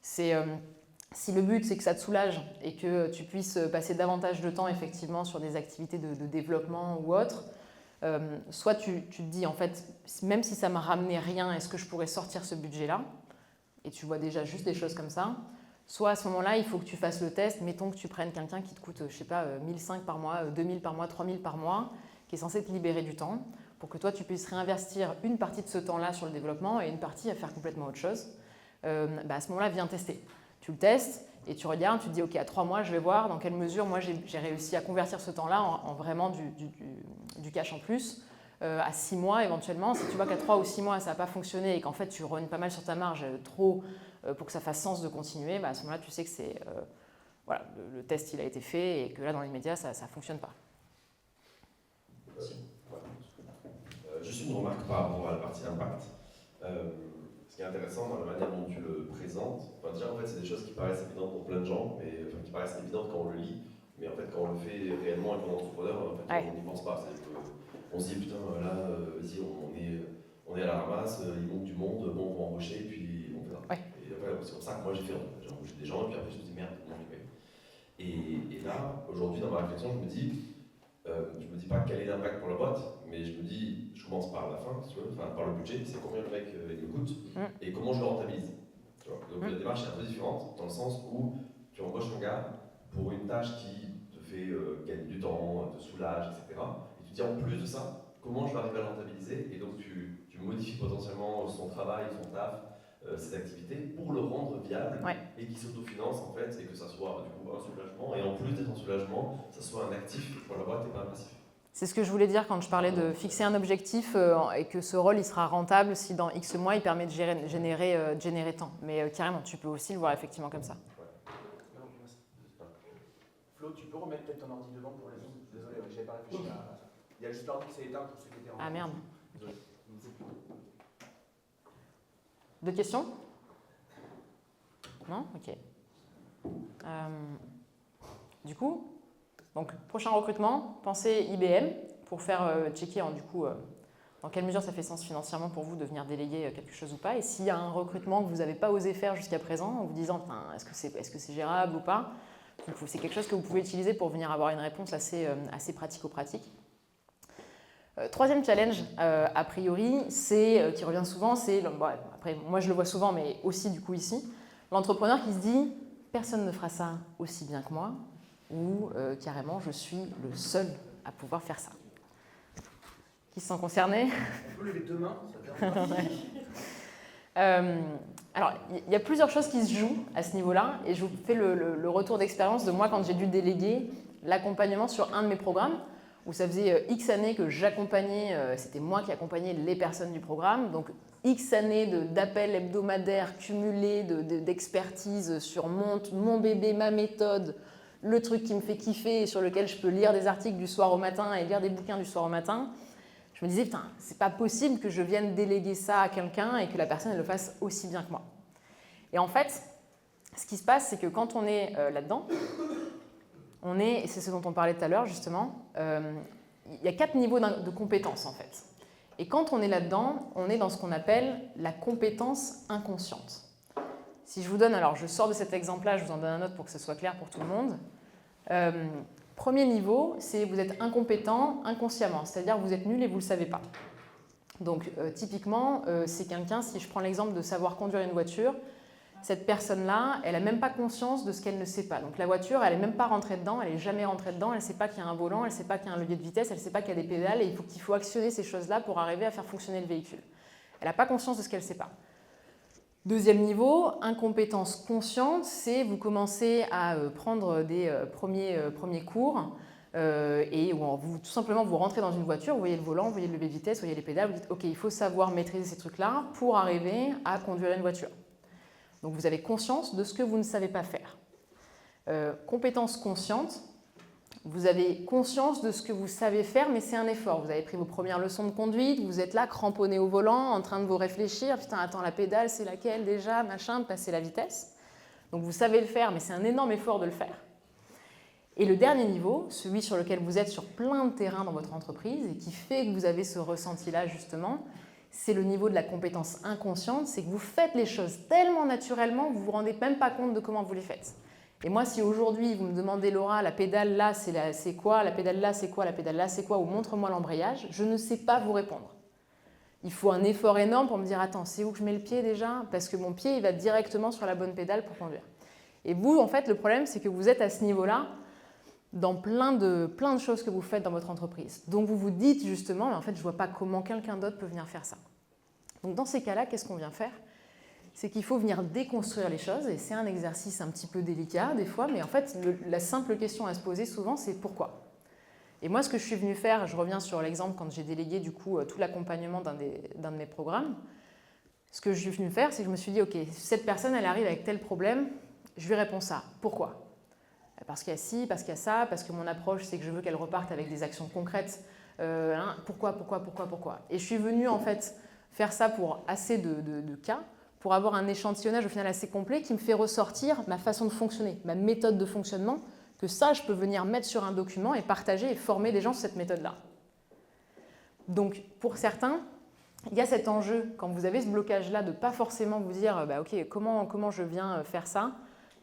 Si le but c'est que ça te soulage et que tu puisses passer davantage de temps effectivement sur des activités de développement ou autre, soit tu te dis en fait, même si ça m'a ramené rien, est-ce que je pourrais sortir ce budget-là? Et tu vois déjà juste des choses comme ça. Soit à ce moment-là, il faut que tu fasses le test. Mettons que tu prennes quelqu'un qui te coûte, je sais pas, 1005 par mois, 2000 par mois, 3000 par mois, qui est censé te libérer du temps, pour que toi, tu puisses réinvestir une partie de ce temps-là sur le développement et une partie à faire complètement autre chose. À ce moment-là, viens tester. Tu le testes et tu regardes, tu te dis, OK, à 3 mois, je vais voir dans quelle mesure moi j'ai réussi à convertir ce temps-là en vraiment du cash en plus. À 6 mois éventuellement, si tu vois qu'à 3 ou 6 mois ça n'a pas fonctionné et qu'en fait tu rognes pas mal sur ta marge trop pour que ça fasse sens de continuer, à ce moment-là tu sais que c'est voilà, le test il a été fait et que là dans l'immédiat ça ne fonctionne pas. Juste une remarque par rapport à la partie impact. Ce qui est intéressant dans la manière dont tu le présentes, déjà en fait c'est des choses qui paraissent évidentes pour plein de gens, qui paraissent évidentes quand on le lit, mais en fait quand on le fait réellement avec un entrepreneur, en fait, on n'y pense pas. On se dit putain là, vas-y, on est à la ramasse, il manque du monde, bon on va embaucher et puis on verra. Et après, c'est comme ça que moi j'ai fait, j'ai embauché des gens et puis après je me dis merde, comment je fais? Et là, aujourd'hui dans ma réflexion, je me dis pas quel est l'impact pour la boîte, mais je me dis, je commence par la fin, si tu veux, par le budget, c'est combien le mec il me coûte et comment je le rentabilise. Tu vois. Donc la démarche est un peu différente dans le sens où tu embauches ton gars pour une tâche qui te fait gagner du temps, te soulage, etc. Et tu te dis en plus de ça, comment je vais arriver à le rentabiliser, et donc tu modifies potentiellement son travail, son taf, ses activités pour le rendre viable et qu'il s'autofinance en fait, et que ça soit du coup un soulagement, et en plus d'être un soulagement, ça soit un actif pour la boîte et pas un passif. C'est ce que je voulais dire quand je parlais de fixer un objectif et que ce rôle il sera rentable si dans X mois il permet de générer tant. Mais carrément, tu peux aussi le voir effectivement comme ça. Flo, tu peux remettre peut-être ton ordi devant pour les autres? Désolé, je n'avais pas réfléchi à ça. Il y a juste l'ordi qui s'est éteint pour ceux qui étaient en... Ah merde. Désolé. D'autres questions? Non? Ok. Du coup, donc prochain recrutement, pensez IBM pour faire checker dans quelle mesure ça fait sens financièrement pour vous de venir déléguer quelque chose ou pas. Et s'il y a un recrutement que vous n'avez pas osé faire jusqu'à présent en vous disant est-ce que c'est gérable ou pas, C'est quelque chose que vous pouvez utiliser pour venir avoir une réponse assez pratico-pratique. Troisième challenge, a priori, qui revient souvent, après moi je le vois souvent, mais aussi du coup ici, l'entrepreneur qui se dit « personne ne fera ça aussi bien que moi » ou carrément « je suis le seul à pouvoir faire ça ». Qui se sent concerné? On peut lever deux mains, ça dérange pas. Alors, il y a plusieurs choses qui se jouent à ce niveau-là, et je vous fais le retour d'expérience de moi quand j'ai dû déléguer l'accompagnement sur un de mes programmes, où ça faisait X années que j'accompagnais, c'était moi qui accompagnais les personnes du programme, donc X années d'appels hebdomadaires cumulés, d'expertise sur mon bébé, ma méthode, le truc qui me fait kiffer et sur lequel je peux lire des articles du soir au matin et lire des bouquins du soir au matin. Je me disais, putain, c'est pas possible que je vienne déléguer ça à quelqu'un et que la personne elle le fasse aussi bien que moi. Et en fait, ce qui se passe, c'est que quand on est là-dedans, et c'est ce dont on parlait tout à l'heure justement, il y a 4 niveaux de compétences en fait. Et quand on est là-dedans, on est dans ce qu'on appelle la compétence inconsciente. Si je vous donne, alors je sors de cet exemple-là, je vous en donne un autre pour que ce soit clair pour tout le monde. Premier niveau, c'est vous êtes incompétent inconsciemment, c'est-à-dire vous êtes nul et vous ne le savez pas. Donc typiquement, c'est quelqu'un, si je prends l'exemple de savoir conduire une voiture, cette personne-là, elle n'a même pas conscience de ce qu'elle ne sait pas. Donc la voiture, elle n'est même pas rentrée dedans, elle n'est jamais rentrée dedans, elle ne sait pas qu'il y a un volant, elle ne sait pas qu'il y a un levier de vitesse, elle ne sait pas qu'il y a des pédales et qu'il faut actionner ces choses-là pour arriver à faire fonctionner le véhicule. Elle n'a pas conscience de ce qu'elle ne sait pas. Deuxième niveau, incompétence consciente, c'est vous commencez à prendre des premiers cours et où tout simplement vous rentrez dans une voiture, vous voyez le volant, vous voyez le levier de vitesse, vous voyez les pédales, vous dites ok, il faut savoir maîtriser ces trucs-là pour arriver à conduire une voiture. Donc vous avez conscience de ce que vous ne savez pas faire. Compétence consciente, vous avez conscience de ce que vous savez faire, mais c'est un effort. Vous avez pris vos premières leçons de conduite, vous êtes là cramponné au volant, en train de vous réfléchir, putain, attends, la pédale, c'est laquelle déjà, machin, de passer la vitesse. Donc vous savez le faire, mais c'est un énorme effort de le faire. Et le dernier niveau, celui sur lequel vous êtes sur plein de terrain dans votre entreprise et qui fait que vous avez ce ressenti-là justement, c'est le niveau de la compétence inconsciente, c'est que vous faites les choses tellement naturellement que vous ne vous rendez même pas compte de comment vous les faites. Et moi, si aujourd'hui vous me demandez, Laura, la pédale là, c'est quoi, la pédale là, c'est quoi, la pédale là, c'est quoi, ou montre-moi l'embrayage, je ne sais pas vous répondre. Il faut un effort énorme pour me dire, attends, c'est où que je mets le pied déjà? Parce que mon pied, il va directement sur la bonne pédale pour conduire. Et vous, en fait, le problème, c'est que vous êtes à ce niveau-là dans plein de choses que vous faites dans votre entreprise. Donc vous vous dites justement, mais en fait, je ne vois pas comment quelqu'un d'autre peut venir faire ça. Donc dans ces cas-là, qu'est-ce qu'on vient faire? C'est qu'il faut venir déconstruire les choses, et c'est un exercice un petit peu délicat des fois, mais en fait, la simple question à se poser souvent, c'est pourquoi? Et moi, ce que je suis venue faire, je reviens sur l'exemple quand j'ai délégué du coup tout l'accompagnement d'un de mes programmes, ce que je suis venue faire, c'est que je me suis dit, ok, cette personne, elle arrive avec tel problème, je lui réponds ça. Pourquoi? Parce qu'il y a ci, parce qu'il y a ça, parce que mon approche, c'est que je veux qu'elle reparte avec des actions concrètes. Pourquoi? Et je suis venue en fait faire ça pour assez de cas, pour avoir un échantillonnage au final assez complet qui me fait ressortir ma façon de fonctionner, ma méthode de fonctionnement, que ça, je peux venir mettre sur un document et partager et former des gens sur cette méthode-là. Donc, pour certains, il y a cet enjeu, quand vous avez ce blocage-là, de ne pas forcément vous dire bah, « Ok, comment je viens faire ça ?»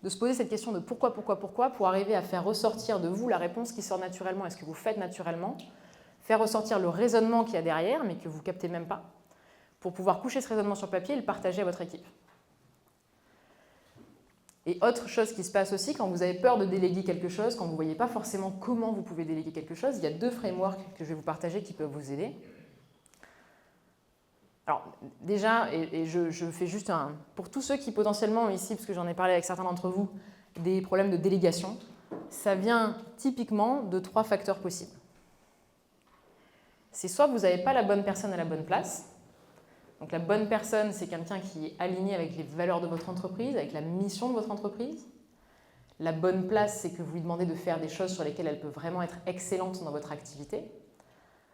de se poser cette question de pourquoi, pour arriver à faire ressortir de vous la réponse qui sort naturellement et ce que vous faites naturellement, faire ressortir le raisonnement qu'il y a derrière, mais que vous ne captez même pas, pour pouvoir coucher ce raisonnement sur papier et le partager à votre équipe. Et autre chose qui se passe aussi, quand vous avez peur de déléguer quelque chose, quand vous ne voyez pas forcément comment vous pouvez déléguer quelque chose, il y a 2 frameworks que je vais vous partager qui peuvent vous aider. Alors déjà, et je fais juste pour tous ceux qui potentiellement ici, parce que j'en ai parlé avec certains d'entre vous, des problèmes de délégation, ça vient typiquement de 3 facteurs possibles. C'est soit vous n'avez pas la bonne personne à la bonne place. Donc la bonne personne, c'est quelqu'un qui est aligné avec les valeurs de votre entreprise, avec la mission de votre entreprise. La bonne place, c'est que vous lui demandez de faire des choses sur lesquelles elle peut vraiment être excellente dans votre activité.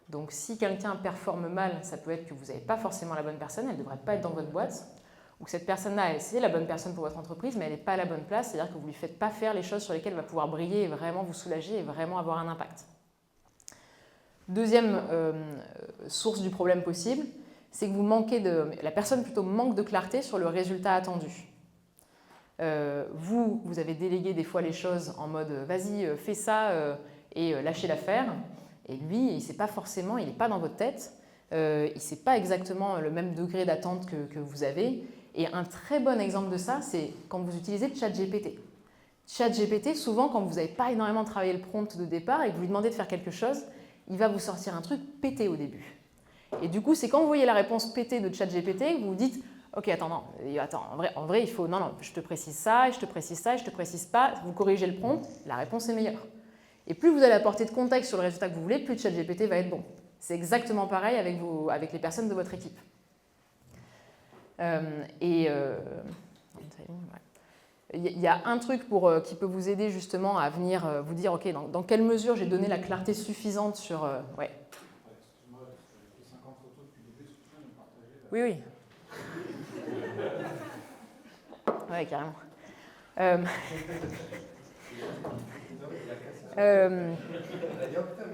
Donc si quelqu'un performe mal, ça peut être que vous n'avez pas forcément la bonne personne, elle ne devrait pas être dans votre boîte, ou que cette personne-là, c'est la bonne personne pour votre entreprise, mais elle n'est pas à la bonne place, c'est-à-dire que vous ne lui faites pas faire les choses sur lesquelles elle va pouvoir briller et vraiment vous soulager et vraiment avoir un impact. Deuxième source du problème possible, c'est que la personne plutôt manque de clarté sur le résultat attendu. Vous avez délégué des fois les choses en mode vas-y, fais ça et lâchez l'affaire. Et lui, il n'est pas dans votre tête. Il ne sait pas exactement le même degré d'attente que vous avez. Et un très bon exemple de ça, c'est quand vous utilisez ChatGPT. ChatGPT, souvent, quand vous n'avez pas énormément travaillé le prompt de départ et que vous lui demandez de faire quelque chose, il va vous sortir un truc pété au début. Et du coup, c'est quand vous voyez la réponse pétée de ChatGPT que vous vous dites « Ok, attends, non, en vrai, il faut... Non, je te précise ça, et je te précise ça, et je te précise pas. » Vous corrigez le prompt, la réponse est meilleure. Et plus vous allez apporter de contexte sur le résultat que vous voulez, plus ChatGPT va être bon. C'est exactement pareil avec les personnes de votre équipe. Il y a un truc qui peut vous aider justement à venir vous dire, ok, dans quelle mesure j'ai donné la clarté suffisante sur... ouais. Excuse-moi, j'ai fait 50 photos depuis le début, est-ce que tu peux nous partager Oui, oui. Ouais, carrément. Il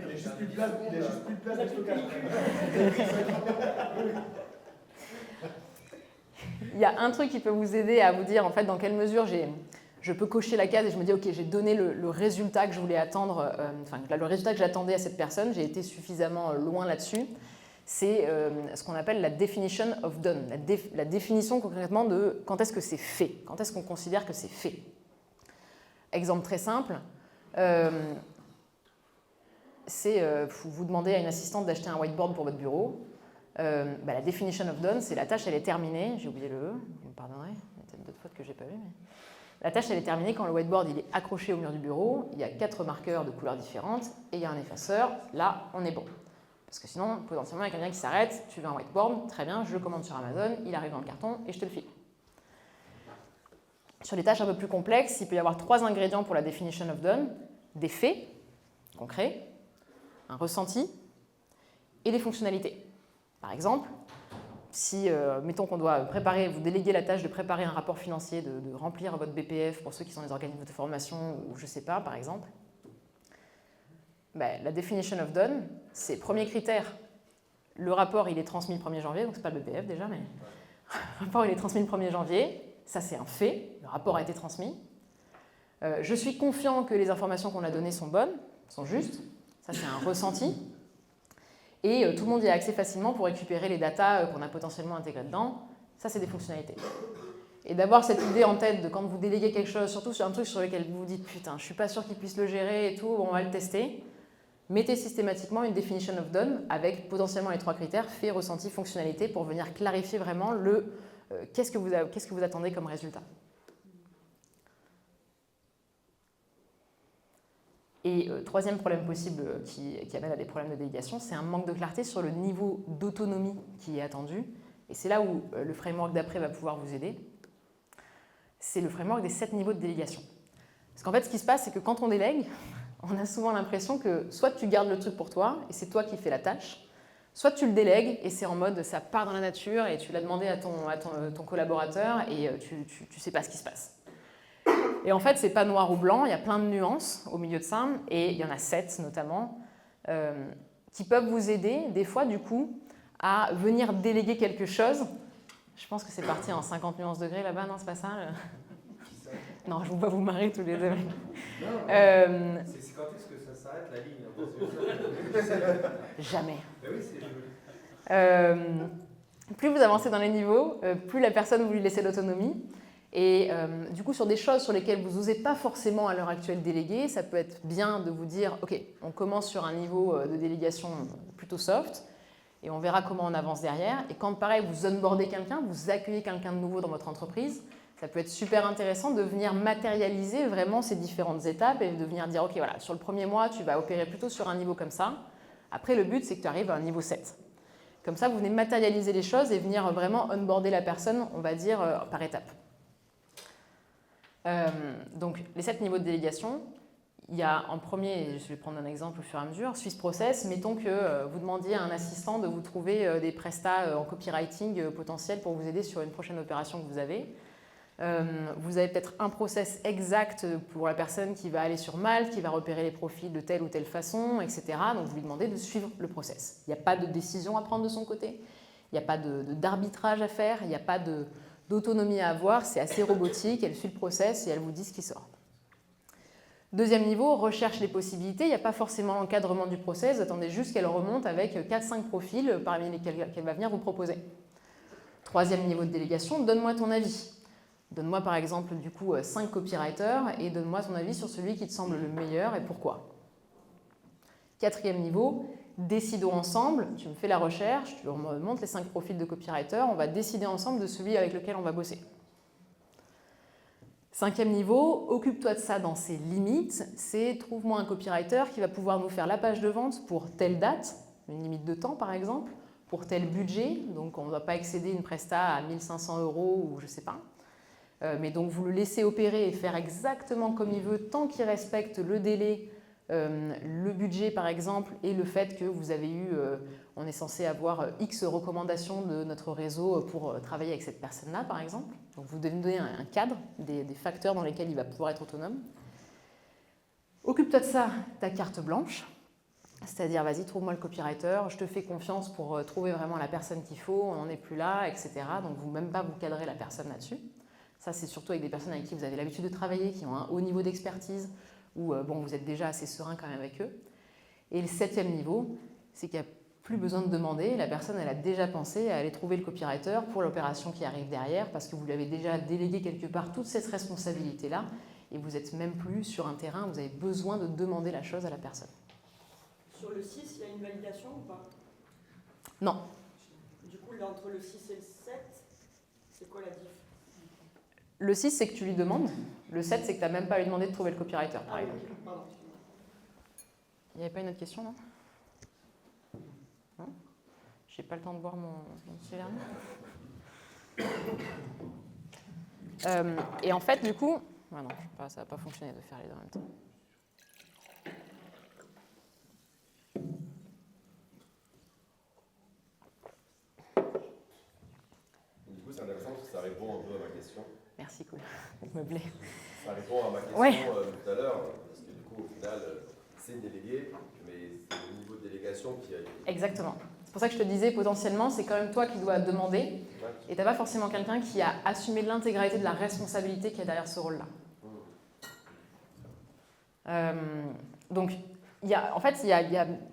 est juste plus de place de stockage. Il y a un truc qui peut vous aider à vous dire en fait dans quelle mesure je peux cocher la case et je me dis ok, j'ai donné le résultat que je voulais attendre, le résultat que j'attendais à cette personne, j'ai été suffisamment loin là-dessus. C'est ce qu'on appelle la definition of done, la définition concrètement de quand est-ce que c'est fait, quand est-ce qu'on considère que c'est fait. Exemple très simple, c'est vous demandez à une assistante d'acheter un whiteboard pour votre bureau. La definition of done, c'est la tâche, elle est terminée. J'ai oublié le E, vous me pardonnerez, il y a peut-être d'autres fautes que j'ai pas vues. Mais... La tâche, elle est terminée quand le whiteboard il est accroché au mur du bureau, il y a 4 marqueurs de couleurs différentes et il y a un effaceur. Là, on est bon. Parce que sinon, potentiellement, il y a quelqu'un qui s'arrête, tu veux un whiteboard, très bien, je le commande sur Amazon, il arrive dans le carton et je te le file. Sur les tâches un peu plus complexes, il peut y avoir 3 ingrédients pour la definition of done, des faits concrets, un ressenti et des fonctionnalités. Par exemple, si, mettons qu'on doit vous déléguer la tâche de préparer un rapport financier, de remplir votre BPF pour ceux qui sont des organismes de formation ou je ne sais pas, par exemple, la definition of done, c'est premier critère, le rapport il est transmis le 1er janvier, donc ce n'est pas le BPF déjà, mais le rapport il est transmis le 1er janvier, ça c'est un fait, le rapport a été transmis. Je suis confiant que les informations qu'on a données sont bonnes, sont justes, ça c'est un ressenti. Et tout le monde y a accès facilement pour récupérer les datas qu'on a potentiellement intégrées dedans. Ça, c'est des fonctionnalités. Et d'avoir cette idée en tête de quand vous déléguez quelque chose, surtout sur un truc sur lequel vous vous dites « Putain, je ne suis pas sûr qu'il puisse le gérer et tout, on va le tester », mettez systématiquement une definition of done avec potentiellement les 3 critères, fait, ressenti, fonctionnalité, pour venir clarifier vraiment qu'est-ce que vous attendez comme résultat. Et troisième problème possible qui amène à des problèmes de délégation, c'est un manque de clarté sur le niveau d'autonomie qui est attendu. Et c'est là où le framework d'après va pouvoir vous aider. C'est le framework des 7 niveaux de délégation. Parce qu'en fait, ce qui se passe, c'est que quand on délègue, on a souvent l'impression que soit tu gardes le truc pour toi, et c'est toi qui fais la tâche, soit tu le délègues, et c'est en mode ça part dans la nature, et tu l'as demandé à ton collaborateur, et tu sais pas ce qui se passe. Et en fait, c'est pas noir ou blanc, il y a plein de nuances au milieu de ça, et il y en a 7 notamment, qui peuvent vous aider, des fois, du coup, à venir déléguer quelque chose. Je pense que c'est parti en 50 nuances degrés là-bas, non, c'est pas ça Non, je vous vois vous marrer tous les deux. C'est quand est-ce que ça s'arrête la ligne Jamais. Ben oui, c'est Plus vous avancez dans les niveaux, plus la personne vous lui laissez l'autonomie. Et du coup, sur des choses sur lesquelles vous n'osez pas forcément à l'heure actuelle déléguer, ça peut être bien de vous dire, ok, on commence sur un niveau de délégation plutôt soft, et on verra comment on avance derrière. Et quand, pareil, vous onboardez quelqu'un, vous accueillez quelqu'un de nouveau dans votre entreprise, ça peut être super intéressant de venir matérialiser vraiment ces différentes étapes et de venir dire, ok, voilà, sur le premier mois, tu vas opérer plutôt sur un niveau comme ça. Après, le but, c'est que tu arrives à un niveau 7. Comme ça, vous venez matérialiser les choses et venir vraiment onboarder la personne, on va dire, par étapes. Donc, les 7 niveaux de délégation, il y a en premier, je vais prendre un exemple au fur et à mesure, Swiss Process, mettons que vous demandiez à un assistant de vous trouver des prestats en copywriting potentiels pour vous aider sur une prochaine opération que vous avez. Vous avez peut-être un process exact pour la personne qui va aller sur Malte, qui va repérer les profils de telle ou telle façon, etc. Donc vous lui demandez de suivre le process. Il n'y a pas de décision à prendre de son côté, il n'y a pas d'arbitrage à faire, il n'y a pas d'autonomie à avoir, c'est assez robotique, elle suit le process et elle vous dit ce qui sort. Deuxième niveau, recherche les possibilités. Il n'y a pas forcément encadrement du process, attendez juste qu'elle remonte avec 4-5 profils parmi lesquels qu'elle va venir vous proposer. Troisième niveau de délégation, donne-moi ton avis. Donne-moi par exemple du coup 5 copywriters et donne-moi ton avis sur celui qui te semble le meilleur et pourquoi. Quatrième niveau, décidons ensemble, tu me fais la recherche, tu me montres les 5 profils de copywriters, on va décider ensemble de celui avec lequel on va bosser. Cinquième niveau, occupe-toi de ça dans ses limites, c'est trouve-moi un copywriter qui va pouvoir nous faire la page de vente pour telle date, une limite de temps par exemple, pour tel budget, donc on ne va pas excéder une presta à 1 500 € ou je ne sais pas. Mais donc vous le laissez opérer et faire exactement comme il veut tant qu'il respecte le délai, le budget par exemple et le fait que vous avez eu, on est censé avoir X recommandations de notre réseau pour travailler avec cette personne-là par exemple. Donc vous devez donner un cadre, des facteurs dans lesquels il va pouvoir être autonome. Occupe-toi de ça, ta carte blanche, c'est-à-dire vas-y trouve-moi le copywriter, je te fais confiance pour trouver vraiment la personne qu'il faut, on n'en est plus là, etc. Donc vous même pas vous cadrez la personne là-dessus. Ça c'est surtout avec des personnes avec qui vous avez l'habitude de travailler, qui ont un haut niveau d'expertise, où bon, vous êtes déjà assez serein quand même avec eux. Et le 7e niveau, c'est qu'il n'y a plus besoin de demander, la personne elle a déjà pensé à aller trouver le copywriter pour l'opération qui arrive derrière, parce que vous lui avez déjà délégué quelque part toute cette responsabilité-là, et vous n'êtes même plus sur un terrain où vous avez besoin de demander la chose à la personne. Sur le 6, il y a une validation ou pas? Non. Du coup, là, entre le 6 et le 7, c'est quoi la diff? Le 6, c'est que tu lui demandes. Le 7, c'est que tu n'as même pas à lui demander de trouver le copywriter, par exemple. Ok, pardon. Il n'y avait pas une autre question, non? Non? J'ai pas le temps de boire mon petit verre. Et en fait, du coup... Ah non, ça va pas fonctionner de faire les deux en même temps. Du coup, c'est intéressant parce que ça répond un peu à ma question. Merci, cool. Me plaît. Ça répond à ma question Ouais. Tout à l'heure, parce que du coup, au final, c'est délégué, mais c'est le niveau de délégation qui a... Exactement. C'est pour ça que je te disais, potentiellement, c'est quand même toi qui dois demander, et tu n'as pas forcément quelqu'un qui a assumé l'intégralité de la responsabilité qu'il y a derrière ce rôle-là. Donc, il y a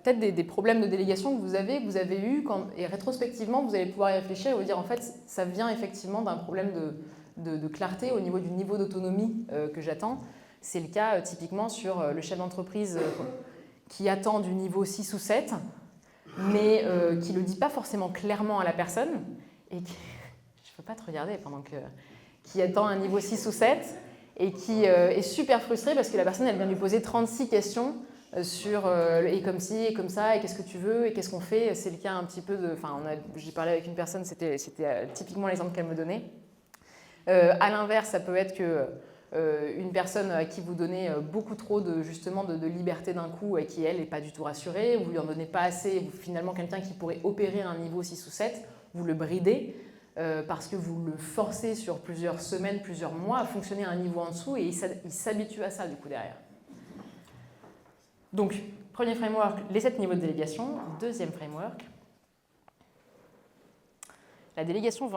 peut-être des problèmes de délégation que vous avez eu, et rétrospectivement, vous allez pouvoir y réfléchir et vous dire, en fait, ça vient effectivement d'un problème de clarté au niveau du niveau d'autonomie que j'attends. C'est le cas typiquement sur le chef d'entreprise qui attend du niveau 6 ou 7, mais qui ne le dit pas forcément clairement à la personne, et qui, je ne peux pas te regarder qui attend un niveau 6 ou 7, et qui est super frustré parce que la personne elle vient lui poser 36 questions sur et comme ci, et comme ça, et qu'est-ce que tu veux, et qu'est-ce qu'on fait. C'est le cas un petit peu de... j'ai parlé avec une personne, c'était typiquement l'exemple qu'elle me donnait. À l'inverse, ça peut être que une personne à qui vous donnez beaucoup trop de liberté d'un coup et qui, elle, n'est pas du tout rassurée, vous lui en donnez pas assez, finalement quelqu'un qui pourrait opérer un niveau 6 ou 7, vous le bridez parce que vous le forcez sur plusieurs semaines, plusieurs mois à fonctionner à un niveau en dessous et il s'habitue à ça du coup derrière. Donc, premier framework, les 7 niveaux de délégation. Deuxième framework, la délégation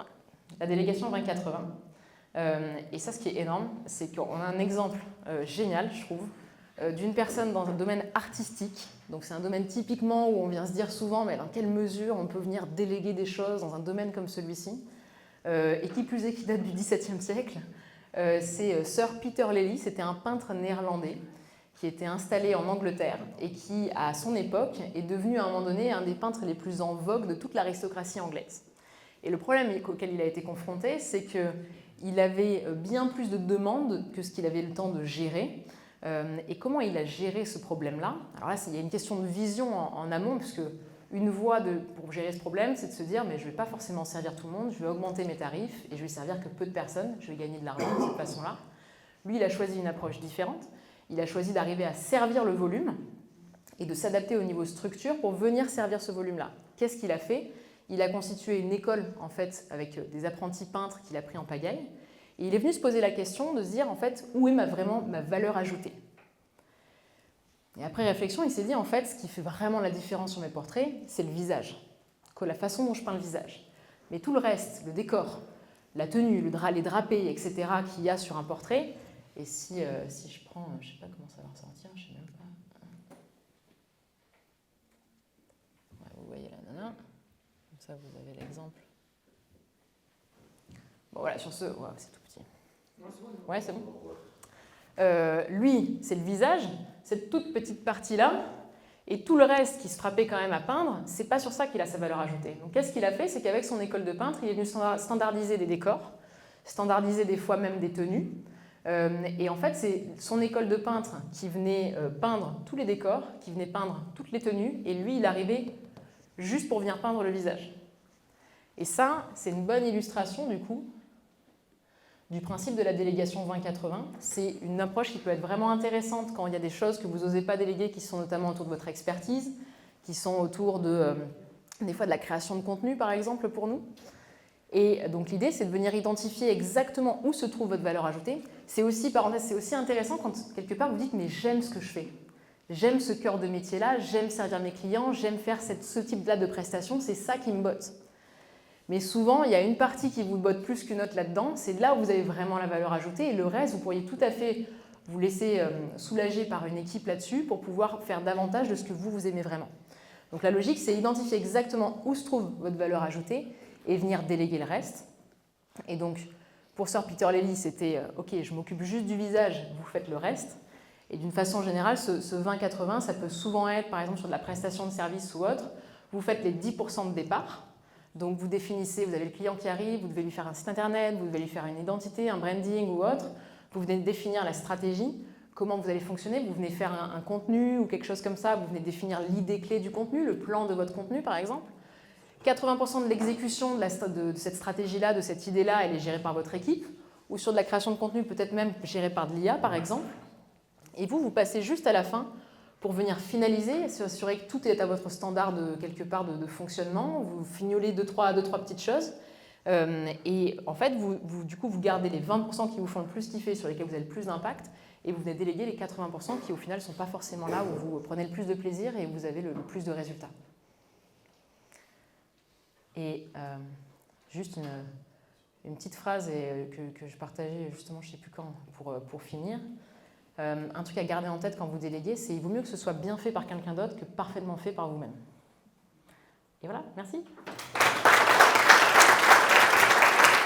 20-80. Et ça, ce qui est énorme, c'est qu'on a un exemple génial, je trouve, d'une personne dans un domaine artistique. Donc c'est un domaine typiquement où on vient se dire souvent, mais dans quelle mesure on peut venir déléguer des choses dans un domaine comme celui-ci, et qui plus est qui date du XVIIe siècle. C'est Sir Peter Lely, c'était un peintre néerlandais qui était installé en Angleterre et qui, à son époque, est devenu à un moment donné un des peintres les plus en vogue de toute l'aristocratie anglaise. Et le problème auquel il a été confronté, c'est qu'il avait bien plus de demandes que ce qu'il avait le temps de gérer. Et comment il a géré ce problème-là? Alors là, il y a une question de vision en amont, puisque une voie pour gérer ce problème, c'est de se dire, mais je ne vais pas forcément servir tout le monde, je vais augmenter mes tarifs et je vais servir que peu de personnes, je vais gagner de l'argent de cette façon-là. Lui, il a choisi une approche différente. Il a choisi d'arriver à servir le volume et de s'adapter au niveau structure pour venir servir ce volume-là. Qu'est-ce qu'il a fait? Il a constitué une école, en fait, avec des apprentis peintres qu'il a pris en pagaille. Et il est venu se poser la question de se dire, en fait, où est vraiment ma valeur ajoutée? Et après réflexion, il s'est dit, en fait, ce qui fait vraiment la différence sur mes portraits, c'est le visage, la façon dont je peins le visage. Mais tout le reste, le décor, la tenue, les drapés, etc. qu'il y a sur un portrait. Et si je prends, je ne sais pas comment ça va ressortir, je ne sais même pas. Ouais, vous voyez la nana. Comme ça, vous avez l'exemple. Bon, voilà, sur ce, ouais, c'est tout petit. Ouais, c'est bon. Lui, c'est le visage, cette toute petite partie-là. Et tout le reste qui se frappait quand même à peindre, c'est pas sur ça qu'il a sa valeur ajoutée. Donc qu'est-ce qu'il a fait? C'est qu'avec son école de peintre, il est venu standardiser des décors, standardiser des fois même des tenues. Et en fait, c'est son école de peintre qui venait peindre tous les décors, qui venait peindre toutes les tenues, et lui, il arrivait juste pour venir peindre le visage. Et ça, c'est une bonne illustration du coup du principe de la délégation 20-80. C'est une approche qui peut être vraiment intéressante quand il y a des choses que vous n'osez pas déléguer, qui sont notamment autour de votre expertise, qui sont autour des fois de la création de contenu, par exemple, pour nous. Et donc l'idée, c'est de venir identifier exactement où se trouve votre valeur ajoutée. C'est aussi, parenthèse, c'est aussi intéressant quand quelque part vous dites « mais j'aime ce que je fais ». J'aime ce cœur de métier-là, j'aime servir mes clients, j'aime faire ce type-là de prestations, c'est ça qui me botte. Mais souvent, il y a une partie qui vous botte plus qu'une autre là-dedans, c'est là où vous avez vraiment la valeur ajoutée, et le reste, vous pourriez tout à fait vous laisser soulager par une équipe là-dessus pour pouvoir faire davantage de ce que vous aimez vraiment. Donc la logique, c'est identifier exactement où se trouve votre valeur ajoutée et venir déléguer le reste. Et donc, pour Sir Peter Lely, c'était « ok, je m'occupe juste du visage, vous faites le reste ». Et d'une façon générale, ce 20-80, ça peut souvent être, par exemple, sur de la prestation de service ou autre, vous faites les 10% de départ. Donc vous définissez, vous avez le client qui arrive, vous devez lui faire un site internet, vous devez lui faire une identité, un branding ou autre. Vous venez de définir la stratégie, comment vous allez fonctionner, vous venez faire un contenu ou quelque chose comme ça, vous venez définir l'idée clé du contenu, le plan de votre contenu par exemple. 80% de l'exécution de cette stratégie-là, de cette idée-là, elle est gérée par votre équipe, ou sur de la création de contenu, peut-être même gérée par de l'IA par exemple. Et vous passez juste à la fin pour venir finaliser, s'assurer que tout est à votre standard quelque part de fonctionnement, vous fignolez deux, trois petites choses, et en fait, du coup, vous gardez les 20% qui vous font le plus kiffer, sur lesquels vous avez le plus d'impact, et vous venez déléguer les 80% qui, au final, ne sont pas forcément là, où vous prenez le plus de plaisir et où vous avez le plus de résultats. Et juste une petite phrase que je partageais justement, je ne sais plus quand, pour finir. Un truc à garder en tête quand vous déléguez, c'est qu'il vaut mieux que ce soit bien fait par quelqu'un d'autre que parfaitement fait par vous-même. Et voilà, merci.